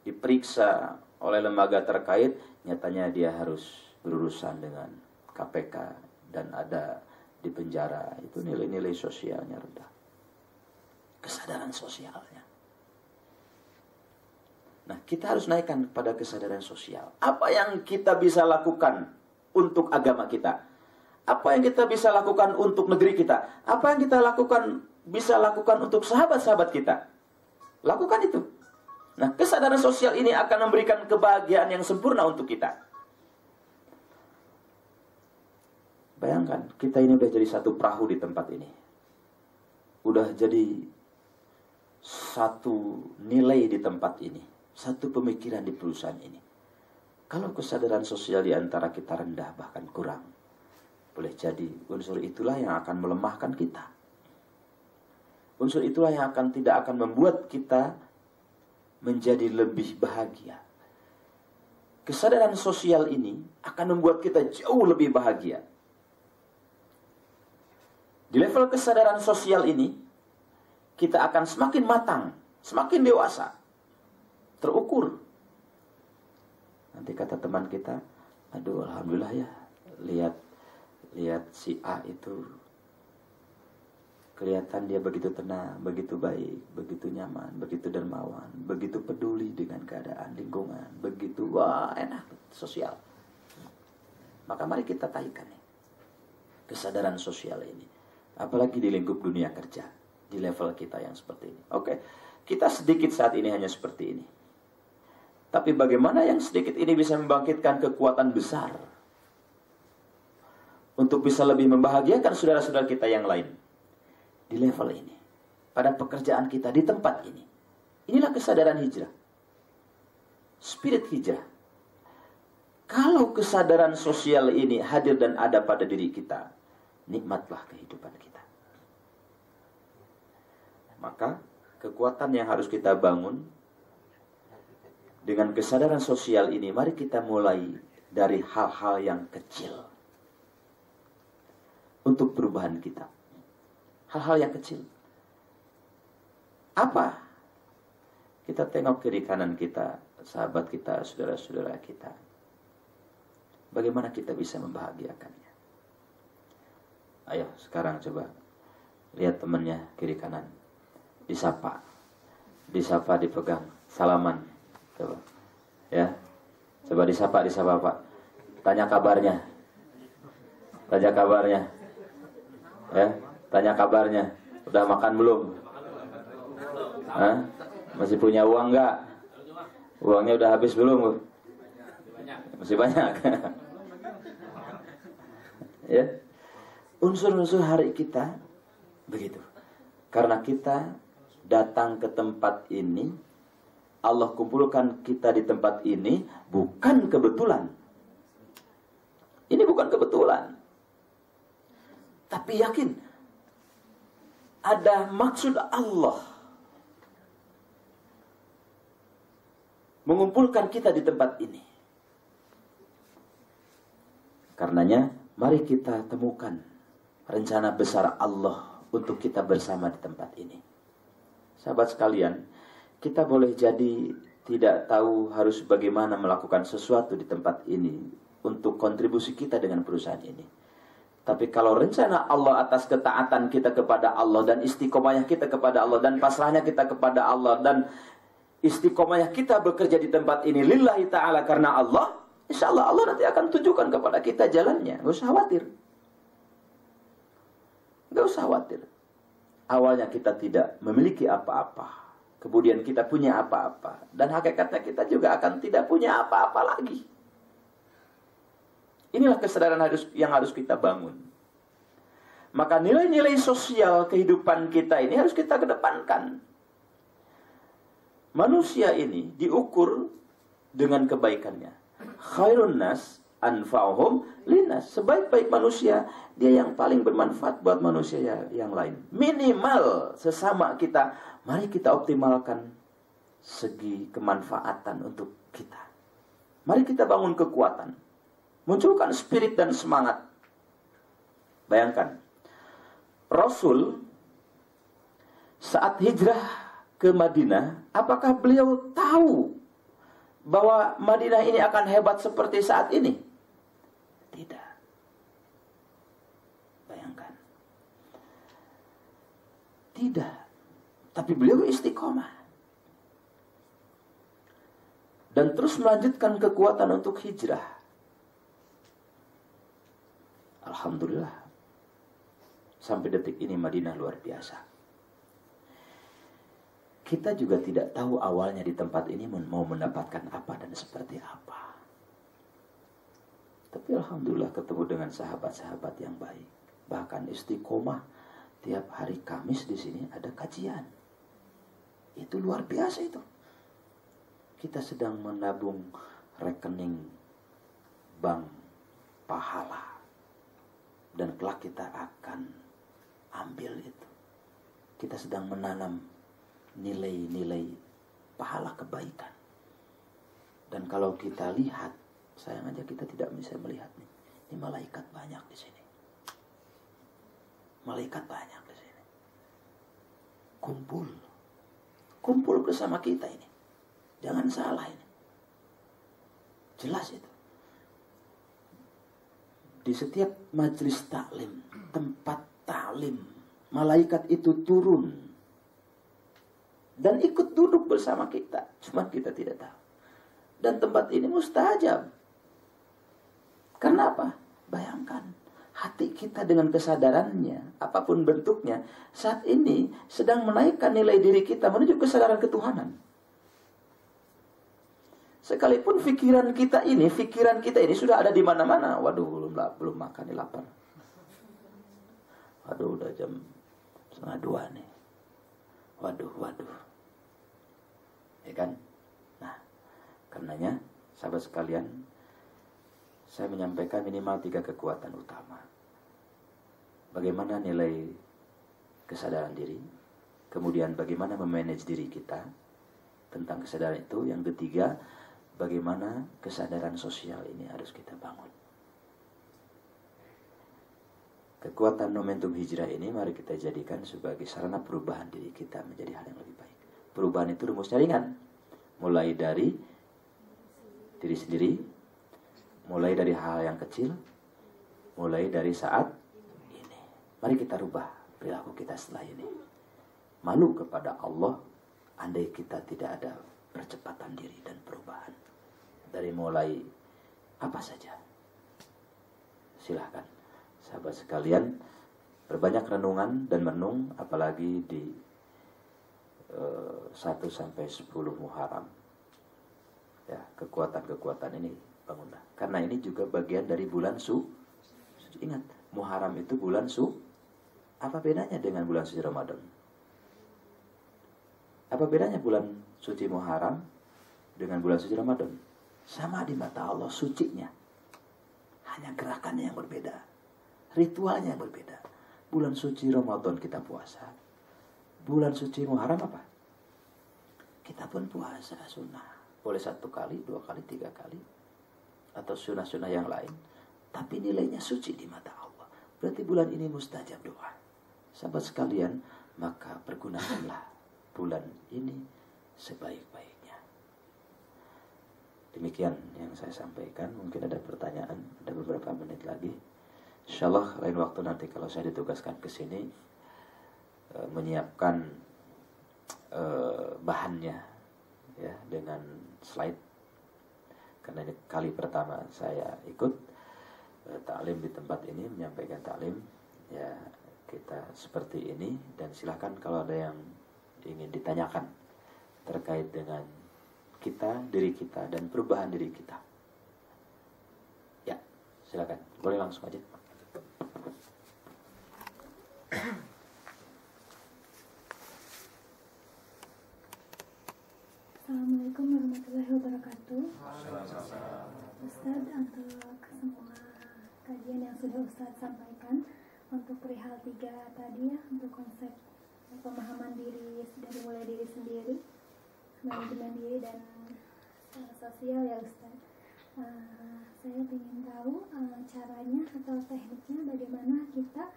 diperiksa oleh lembaga terkait, nyatanya dia harus berurusan dengan KPK dan ada di penjara. Itu nilai-nilai sosialnya rendah. Kesadaran sosialnya. Nah, kita harus naikkan pada kesadaran sosial. Apa yang kita bisa lakukan untuk agama kita? Apa yang kita bisa lakukan untuk negeri kita? Apa yang kita bisa lakukan untuk sahabat-sahabat kita? Lakukan itu. Nah, kesadaran sosial ini akan memberikan kebahagiaan yang sempurna untuk kita. Bayangkan, kita ini udah jadi satu perahu di tempat ini. Udah jadi satu nilai di tempat ini. Satu pemikiran di perusahaan ini. Kalau kesadaran sosial di antara kita rendah, bahkan kurang, boleh jadi unsur itulah yang akan melemahkan kita. Unsur itulah yang tidak akan membuat kita menjadi lebih bahagia. Kesadaran sosial ini akan membuat kita jauh lebih bahagia. Di level kesadaran sosial ini, kita akan semakin matang, semakin dewasa, terukur. Nanti kata teman kita, aduh alhamdulillah ya, lihat si A itu kelihatan dia begitu tenang, begitu baik, begitu nyaman, begitu dermawan, begitu peduli dengan keadaan lingkungan, begitu wah enak sosial. Maka mari kita taikan nih kesadaran sosial ini, apalagi di lingkup dunia kerja, di level kita yang seperti ini. Oke, kita sedikit saat ini hanya seperti ini. Tapi bagaimana yang sedikit ini bisa membangkitkan kekuatan besar untuk bisa lebih membahagiakan saudara-saudara kita yang lain di level ini, pada pekerjaan kita, di tempat ini. Inilah kesadaran hijrah, spirit hijrah. Kalau kesadaran sosial ini hadir dan ada pada diri kita, nikmatlah kehidupan kita. Maka kekuatan yang harus kita bangun dengan kesadaran sosial ini, mari kita mulai dari hal-hal yang kecil untuk perubahan kita. Hal-hal yang kecil. Apa? Kita tengok kiri kanan kita, sahabat kita, saudara-saudara kita. Bagaimana kita bisa membahagiakannya? Ayo sekarang coba lihat temannya kiri kanan, disapa, dipegang, salaman, coba, ya, coba disapa Pak, tanya kabarnya, ya, tanya kabarnya, udah makan belum? Hah? Masih punya uang nggak? Uangnya udah habis belum? Masih banyak. Ya, unsur-unsur hari kita begitu. Karena kita datang ke tempat ini, Allah kumpulkan kita di tempat ini bukan kebetulan. Ini bukan kebetulan. Tapi yakin ada maksud Allah mengumpulkan kita di tempat ini. Karenanya, mari kita temukan rencana besar Allah untuk kita bersama di tempat ini. Sahabat sekalian, kita boleh jadi tidak tahu harus bagaimana melakukan sesuatu di tempat ini untuk kontribusi kita dengan perusahaan ini. Tapi kalau rencana Allah atas ketaatan kita kepada Allah dan istiqomahnya kita kepada Allah dan pasrahnya kita kepada Allah dan istiqomahnya kita bekerja di tempat ini lillahi ta'ala karena Allah, insya Allah Allah nanti akan tunjukkan kepada kita jalannya. Gak usah khawatir. Gak usah khawatir. Awalnya kita tidak memiliki apa-apa, kemudian kita punya apa-apa, dan hakikatnya kita juga akan tidak punya apa-apa lagi. Inilah kesadaran yang harus kita bangun. Maka nilai-nilai sosial kehidupan kita ini harus kita kedepankan. Manusia ini diukur dengan kebaikannya. Khairun nas anfa'uhum linnas. Sebaik-baik manusia, dia yang paling bermanfaat buat manusia yang lain. Minimal sesama kita, mari kita optimalkan segi kemanfaatan untuk kita. Mari kita bangun kekuatan, munculkan spirit dan semangat. Bayangkan, Rasul saat hijrah ke Madinah, apakah beliau tahu bahwa Madinah ini akan hebat seperti saat ini? Tidak. Bayangkan. Tidak. Tapi beliau istiqomah. Dan terus melanjutkan kekuatan untuk hijrah. Alhamdulillah. Sampai detik ini Madinah luar biasa. Kita juga tidak tahu awalnya di tempat ini mau mendapatkan apa dan seperti apa. Tapi alhamdulillah ketemu dengan sahabat-sahabat yang baik. Bahkan istiqomah tiap hari Kamis di sini ada kajian. Itu luar biasa itu. Kita sedang menabung rekening bank pahala. Dan kelak kita akan ambil itu. Kita sedang menanam nilai-nilai pahala kebaikan. Dan kalau kita lihat, sayang aja kita tidak bisa melihat nih. Ini malaikat banyak di sini. Malaikat banyak di sini. Kumpul bersama kita ini. Jangan salah ini. Jelas itu. Di setiap majelis taklim, tempat taklim, malaikat itu turun dan ikut duduk bersama kita. Cuma kita tidak tahu. Dan tempat ini mustajab. Karena apa? Bayangkan, hati kita dengan kesadarannya, apapun bentuknya, saat ini sedang menaikkan nilai diri kita menuju kesadaran ketuhanan. Sekalipun pikiran kita ini sudah ada di mana-mana. Waduh, belum makan, ini lapar. Waduh, udah jam 1:30 nih. Waduh. Ya kan? Nah, karenanya, sahabat sekalian, saya menyampaikan minimal 3 kekuatan utama. Bagaimana nilai kesadaran diri, kemudian bagaimana memanage diri kita tentang kesadaran itu. Yang ketiga, bagaimana kesadaran sosial ini harus kita bangun. Kekuatan momentum hijrah ini mari kita jadikan sebagai sarana perubahan diri kita menjadi hal yang lebih baik. Perubahan itu rumusnya ringan. Mulai dari diri sendiri, mulai dari hal yang kecil, mulai dari saat ini. Mari kita rubah perilaku kita setelah ini. Malu kepada Allah andai kita tidak ada percepatan diri dan perubahan. Dari mulai apa saja. Silahkan sahabat sekalian, berbanyak renungan dan merenung, apalagi di 1 sampai 10 Muharram. Ya, kekuatan-kekuatan ini bangunlah. Karena ini juga bagian dari bulan suci. Ingat, Muharram itu bulan suci. Apa bedanya dengan bulan suci Ramadan? Apa bedanya bulan suci Muharram dengan bulan suci Ramadan? Sama di mata Allah sucinya. Hanya gerakannya yang berbeda. Ritualnya yang berbeda. Bulan suci Ramadan kita puasa. Bulan suci Muharram apa? Kita pun puasa sunnah. Boleh 1 kali, 2 kali, 3 kali. Atau sunnah-sunnah yang lain. Tapi nilainya suci di mata Allah. Berarti bulan ini mustajab doa. Sahabat sekalian, maka pergunakanlah bulan ini sebaik-baiknya. Demikian yang saya sampaikan. Mungkin ada pertanyaan, ada beberapa menit lagi. Insyaallah lain waktu nanti kalau saya ditugaskan ke sini menyiapkan bahannya ya dengan slide karena ini kali pertama saya ikut taklim di tempat ini, menyampaikan taklim. Ya, kita seperti ini, dan silakan kalau ada yang ingin ditanyakan terkait dengan kita, diri kita, dan perubahan diri kita. Ya, silakan. Boleh langsung aja. Assalamualaikum warahmatullahi wabarakatuh. Ustadz, untuk semua kajian yang sudah Ustadz sampaikan, untuk perihal 3 tadi ya, untuk konsep pemahaman diri dari mulai diri sendiri, manajemen diri, dan sosial ya Ustadz. Saya ingin tahu caranya atau tekniknya bagaimana kita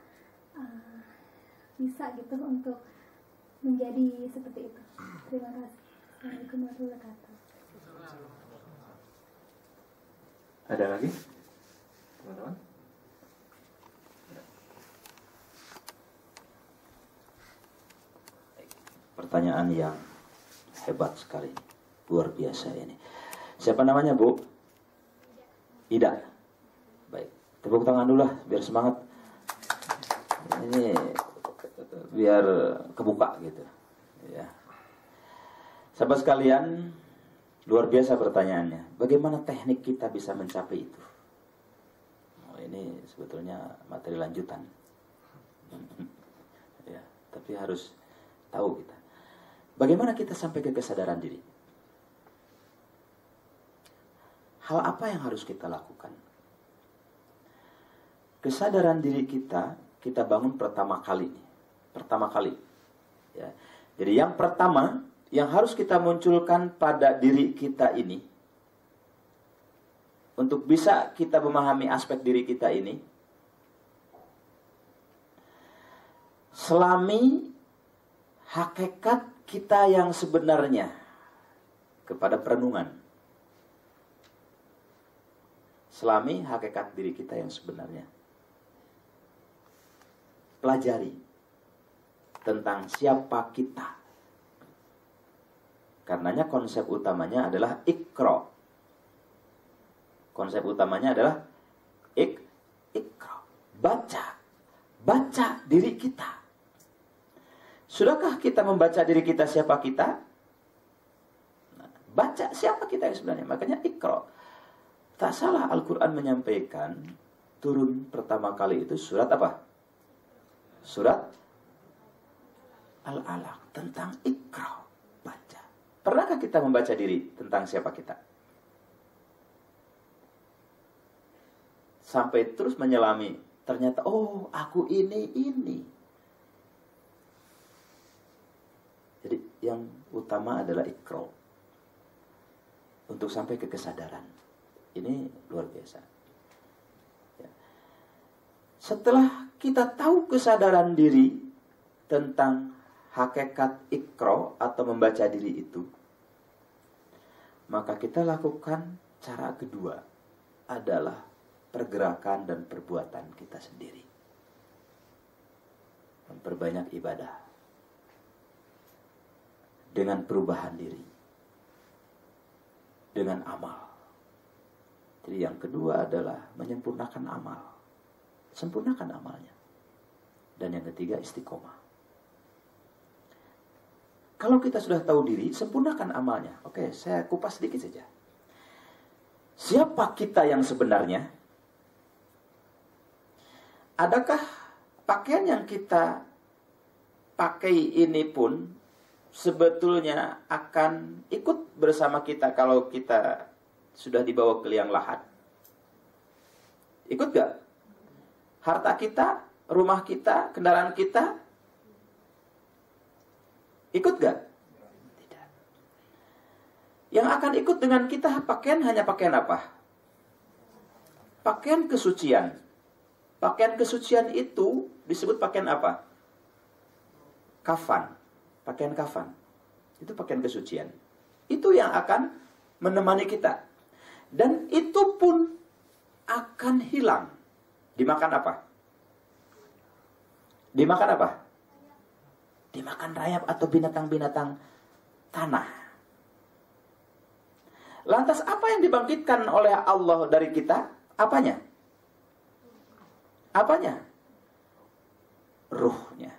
bisa gitu untuk menjadi seperti itu. Terima kasih. Assalamualaikum warahmatullahi wabarakatuh. Ada lagi, teman-teman? Pertanyaan yang hebat sekali, luar biasa ini. Siapa namanya, Bu? Ida. Baik, tepuk tangan dulu lah, biar semangat. Ini biar kebuka gitu, ya. Sahabat sekalian, luar biasa pertanyaannya. Bagaimana teknik kita bisa mencapai itu? Oh, ini sebetulnya materi lanjutan. Ya, tapi harus tahu kita. Bagaimana kita sampai ke kesadaran diri? Hal apa yang harus kita lakukan? Kesadaran diri kita bangun pertama kali. Pertama kali. Ya. Jadi yang pertama yang harus kita munculkan pada diri kita ini, untuk bisa kita memahami aspek diri kita ini, selami hakikat kita yang sebenarnya kepada perenungan. Selami hakikat diri kita yang sebenarnya. Pelajari tentang siapa kita. Karenanya konsep utamanya adalah ikra. Konsep utamanya adalah ikra. Baca diri kita. Sudahkah kita membaca diri kita, siapa kita? Nah, baca siapa kita yang sebenarnya. Makanya ikra. Tak salah Al-Quran menyampaikan, turun pertama kali itu surat apa? Surat Al-Alaq, tentang ikra. Baca. Pernahkah kita membaca diri tentang siapa kita? Sampai terus menyelami, ternyata, oh aku ini. Jadi yang utama adalah ikra. Untuk sampai ke kesadaran. Ini luar biasa. Ya. Setelah kita tahu kesadaran diri tentang hakikat ikra atau membaca diri itu, maka kita lakukan cara kedua adalah pergerakan dan perbuatan kita sendiri. Memperbanyak ibadah dengan perubahan diri, dengan amal. Jadi yang kedua adalah menyempurnakan amal. Sempurnakan amalnya. Dan yang ketiga istiqomah. Kalau kita sudah tahu diri, sempurnakan amalnya. Oke, saya kupas sedikit saja. Siapa kita yang sebenarnya? Adakah pakaian yang kita pakai ini pun sebetulnya akan ikut bersama kita kalau kita sudah dibawa ke liang lahat? Ikut gak? Harta kita, rumah kita, kendaraan kita, ikut gak? Tidak. Yang akan ikut dengan kita pakaian hanya pakaian apa? Pakaian kesucian. Pakaian kesucian itu disebut pakaian apa? Kafan. Pakaian kafan. Itu pakaian kesucian. Itu yang akan menemani kita. Dan itu pun akan hilang. Dimakan apa? Dimakan apa? Dimakan rayap atau binatang-binatang tanah. Lantas apa yang dibangkitkan oleh Allah dari kita? Apanya? Apanya? Ruhnya.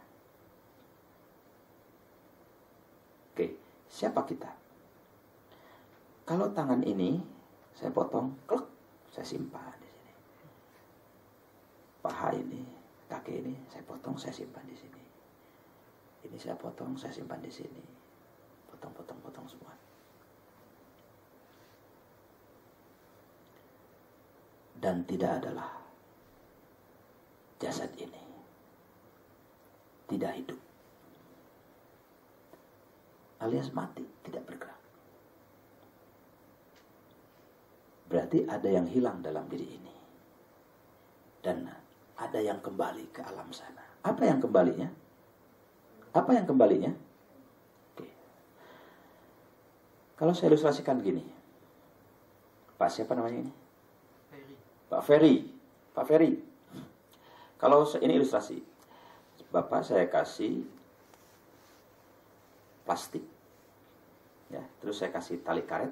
Oke, siapa kita? Kalau tangan ini saya potong, klek, saya simpan di sini. Paha ini, kaki ini saya potong, saya simpan di sini. Ini saya potong, saya simpan di sini. Potong semua. Dan tidak adalah jasad ini tidak hidup, alias mati, tidak bergerak. Berarti ada yang hilang dalam diri ini, dan ada yang kembali ke alam sana. Apa yang kembalinya? Apa yang kembalinya? Oke. Kalau saya ilustrasikan gini, Pak siapa namanya ini? Pak Ferry. Pak Ferry. Kalau ini ilustrasi, Bapak saya kasih plastik, ya, terus saya kasih tali karet.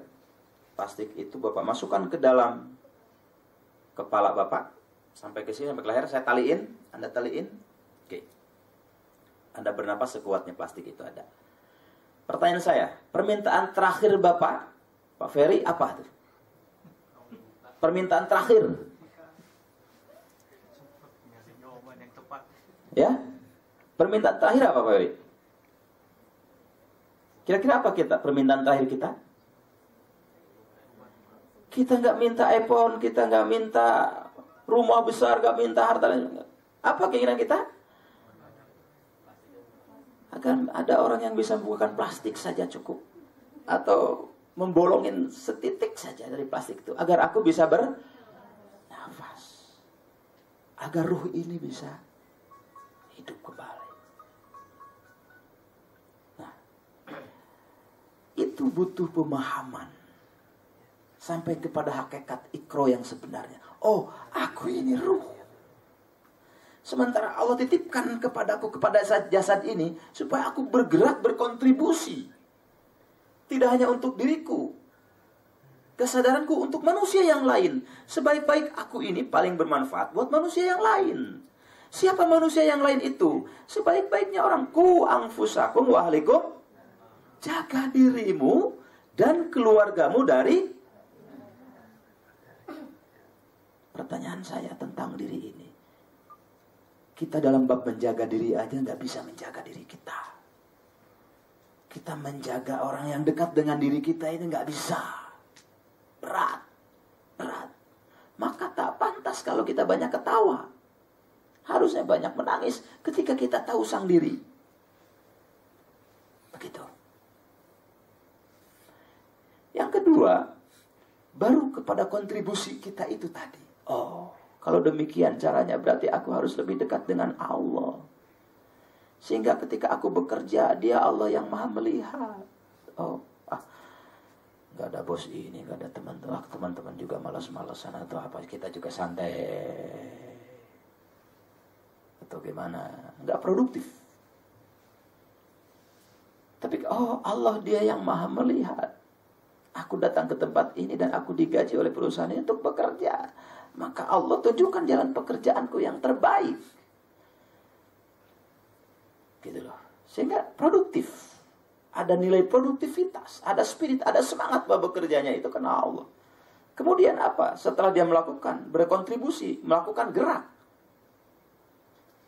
Plastik itu Bapak masukkan ke dalam kepala Bapak sampai ke sini, sampai ke leher. Saya taliin, Anda taliin. Oke. Anda bernapas sekuatnya plastik itu ada. Pertanyaan saya, permintaan terakhir Bapak, Pak Ferry, apa tuh? Permintaan terakhir. Ya, permintaan terakhir apa Pak Ferry? Kira-kira apa kita permintaan terakhir kita? Kita nggak minta iPhone, kita nggak minta rumah besar, nggak minta harta. Apa keinginan kita? Agar ada orang yang bisa membukakan plastik saja cukup, atau membolongin setitik saja dari plastik itu, agar aku bisa bernafas, agar ruh ini bisa hidup kembali. Nah, itu butuh pemahaman sampai kepada hakikat ikro yang sebenarnya. Oh, aku ini ruh. Sementara Allah titipkan kepadaku, kepada jasad ini, supaya aku bergerak, berkontribusi. Tidak hanya untuk diriku, kesadaranku untuk manusia yang lain. Sebaik-baik aku ini paling bermanfaat buat manusia yang lain. Siapa manusia yang lain itu? Sebaik-baiknya orang. Ku anfusakum wa ahlikum. Jaga dirimu dan keluargamu dari. Pertanyaan saya tentang diri ini. Kita dalam bab menjaga diri aja nggak bisa menjaga diri kita. Kita menjaga orang yang dekat dengan diri kita ini nggak bisa. Berat. Maka tak pantas kalau kita banyak ketawa. Harusnya banyak menangis ketika kita tahu sang diri. Begitu. Yang kedua, baru kepada kontribusi kita itu tadi. Oh, kalau demikian caranya berarti aku harus lebih dekat dengan Allah. Sehingga ketika aku bekerja, Dia Allah yang Maha melihat. Oh, nggak ada bos ini, nggak ada teman-teman juga malas-malasan atau apa, kita juga santai atau gimana, nggak produktif. Tapi oh, Allah Dia yang Maha melihat. Aku datang ke tempat ini dan aku digaji oleh perusahaan ini untuk bekerja. Maka Allah tunjukkan jalan pekerjaanku yang terbaik. Gitu loh. Sehingga produktif. Ada nilai produktivitas, ada spirit, ada semangat bahwa bekerjanya itu karena Allah. Kemudian apa? Setelah dia melakukan, berkontribusi, melakukan gerak,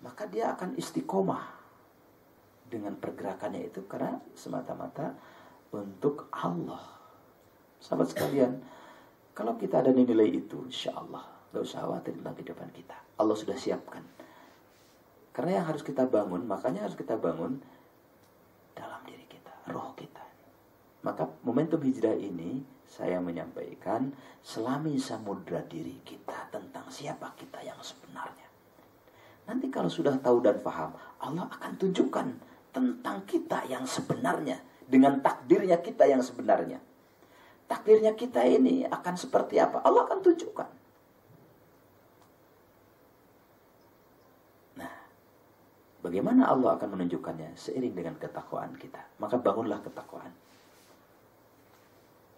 maka dia akan istiqomah dengan pergerakannya itu karena semata-mata untuk Allah. Sahabat sekalian, kalau kita ada nilai itu, insya Allah gak usah khawatir tentang kehidupan kita. Allah sudah siapkan. Karena yang harus kita bangun, makanya harus kita bangun dalam diri kita, roh kita. Maka momentum hijrah ini saya menyampaikan selami samudra diri kita tentang siapa kita yang sebenarnya. Nanti kalau sudah tahu dan paham, Allah akan tunjukkan tentang kita yang sebenarnya dengan takdirnya kita yang sebenarnya. Takdirnya kita ini akan seperti apa? Allah akan tunjukkan. Nah, bagaimana Allah akan menunjukkannya? Seiring dengan ketakwaan kita. Maka bangunlah ketakwaan.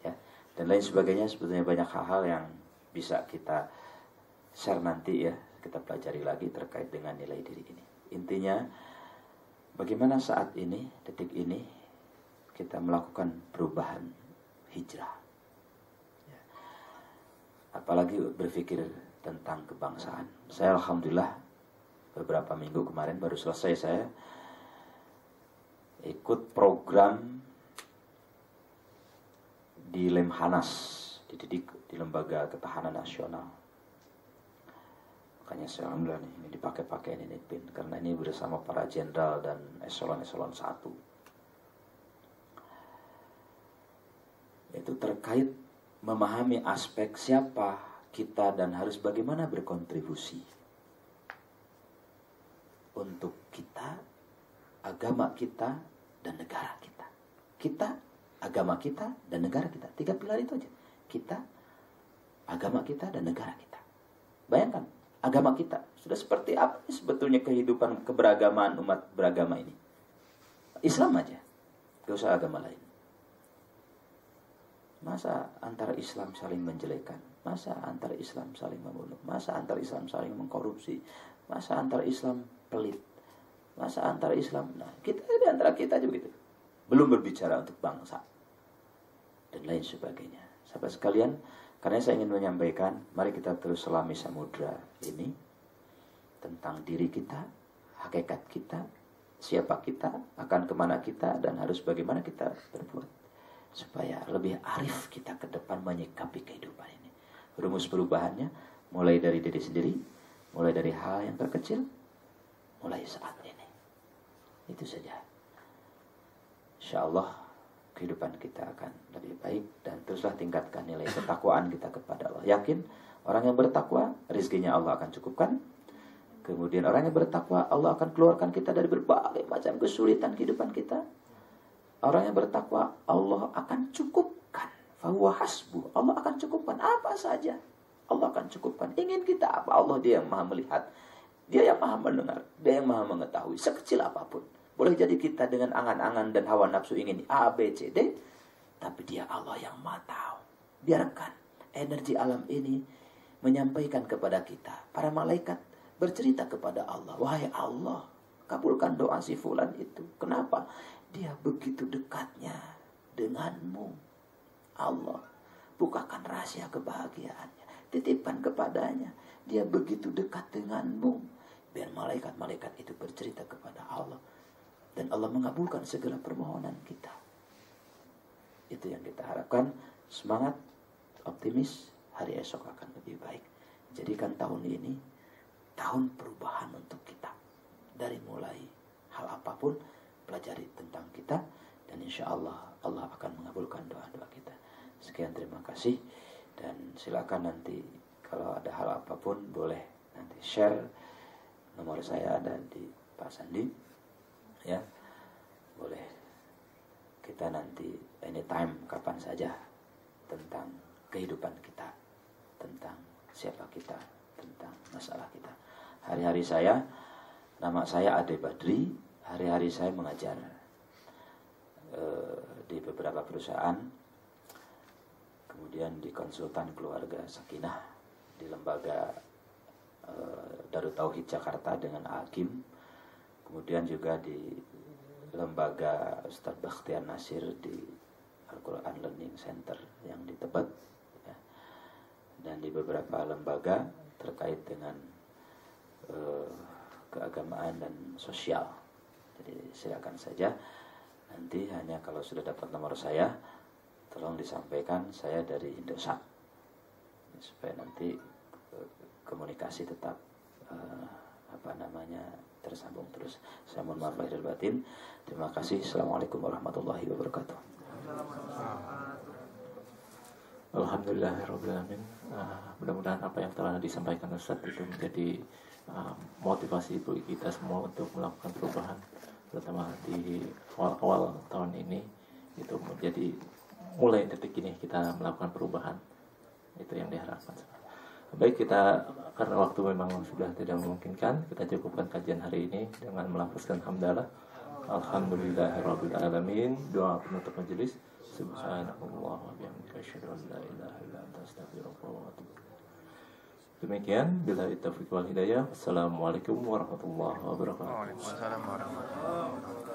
Ya. dan lain sebagainya. Sebetulnya banyak hal-hal yang bisa kita share nanti ya, kita pelajari lagi terkait dengan nilai diri ini. Intinya bagaimana saat ini, detik ini kita melakukan perubahan hijrah ya. Apalagi berpikir tentang kebangsaan. Saya alhamdulillah beberapa minggu kemarin baru selesai saya ikut program di Lemhanas, dididik di Lembaga Ketahanan Nasional. Makanya saya alhamdulillah nih, ini dipakai-pakai ini pin, karena ini bersama para jenderal dan eselon-eselon 1. Itu terkait memahami aspek siapa kita dan harus bagaimana berkontribusi untuk kita, agama kita, dan negara kita. Kita, agama kita, dan negara kita. 3 pilar itu aja. Kita, agama kita, dan negara kita. Bayangkan, agama kita sudah seperti apa sebetulnya kehidupan keberagaman umat beragama ini. Islam aja, gak usah agama lain. Masa antara Islam saling menjelekan? Masa antara Islam saling membunuh? Masa antara Islam saling mengkorupsi? Masa antara Islam pelit? Masa antara Islam, nah kita di antara kita juga gitu. Belum berbicara untuk bangsa dan lain sebagainya. Sahabat sekalian, karena saya ingin menyampaikan, mari kita terus selami samudra ini tentang diri kita, hakikat kita, siapa kita, akan kemana kita, dan harus bagaimana kita berbuat supaya lebih arif kita ke depan menyikapi kehidupan ini. Rumus perubahannya mulai dari diri sendiri, mulai dari hal yang terkecil, mulai saat ini. Itu saja. InsyaAllah kehidupan kita akan lebih baik, dan teruslah tingkatkan nilai ketakwaan kita kepada Allah. Yakin orang yang bertakwa, rezekinya Allah akan cukupkan. Kemudian orang yang bertakwa, Allah akan keluarkan kita dari berbagai macam kesulitan kehidupan kita. Orang yang bertakwa, Allah akan cukupkan. Fahuwa hasbuh, Allah akan cukupkan apa saja. Allah akan cukupkan. Ingin kita apa? Allah, dia yang maha melihat, dia yang maha mendengar, dia yang maha mengetahui, sekecil apapun. Boleh jadi kita dengan angan-angan dan hawa nafsu ingin A, B, C, D, tapi dia Allah yang maha tahu. Biarkan energi alam ini menyampaikan kepada kita. Para malaikat bercerita kepada Allah, wahai Allah, kabulkan doa si fulan itu. Kenapa? Dia begitu dekatnya denganmu. Allah, bukakan rahasia kebahagiaannya, titipkan kepadanya. Dia begitu dekat denganmu. Biar malaikat-malaikat itu bercerita kepada Allah, dan Allah mengabulkan segala permohonan kita. Itu yang kita harapkan. Semangat, optimis, hari esok akan lebih baik. Jadikan tahun ini tahun perubahan untuk kita. Dari mulai hal apapun, pelajari tentang kita, dan insya Allah Allah akan mengabulkan doa-doa kita. Sekian, terima kasih, dan silakan nanti kalau ada hal apapun boleh nanti share. Nomor saya ada di Pak Sandi, ya, boleh kita nanti anytime, kapan saja, tentang kehidupan kita, tentang siapa kita, tentang masalah kita. Hari-hari saya, nama saya Ade Badri. Hari-hari saya mengajar di beberapa perusahaan, kemudian di konsultan keluarga Sakinah, di lembaga Darut Tauhid Jakarta dengan Hakim, kemudian juga di lembaga Ustadz Bakhtiar Nasir di Al-Quran Learning Center yang di Tebet, ya. Dan di beberapa lembaga terkait dengan keagamaan dan sosial. Jadi silakan saja. Nanti hanya kalau sudah dapat nomor saya, tolong disampaikan saya dari Indosat, supaya nanti komunikasi tetap tersambung terus. Saya mohon maaf lahir batin. Terima kasih. Assalamualaikum warahmatullahi wabarakatuh. Alhamdulillahirrahmanirrahim. Mudah-mudahan apa yang telah disampaikan Ustaz itu menjadi motivasi bagi kita semua untuk melakukan perubahan, terutama di awal-awal tahun ini. Itu menjadi mulai detik ini kita melakukan perubahan. Itu yang diharapkan. Baik, kita karena waktu memang sudah tidak memungkinkan, kita cukupkan kajian hari ini dengan melafazkan hamdalah. Alhamdulillahirabbil alamin. Doa penutup majelis. Subhanallah wa bihamdihi asyhadu an la ilaha illa anta astaghfiruka wa atubu ilaik. Demikian, billahi taufiq wal hidayah. Assalamualaikum warahmatullahi wabarakatuh. Waalaikumsalam warahmatullahi wabarakatuh.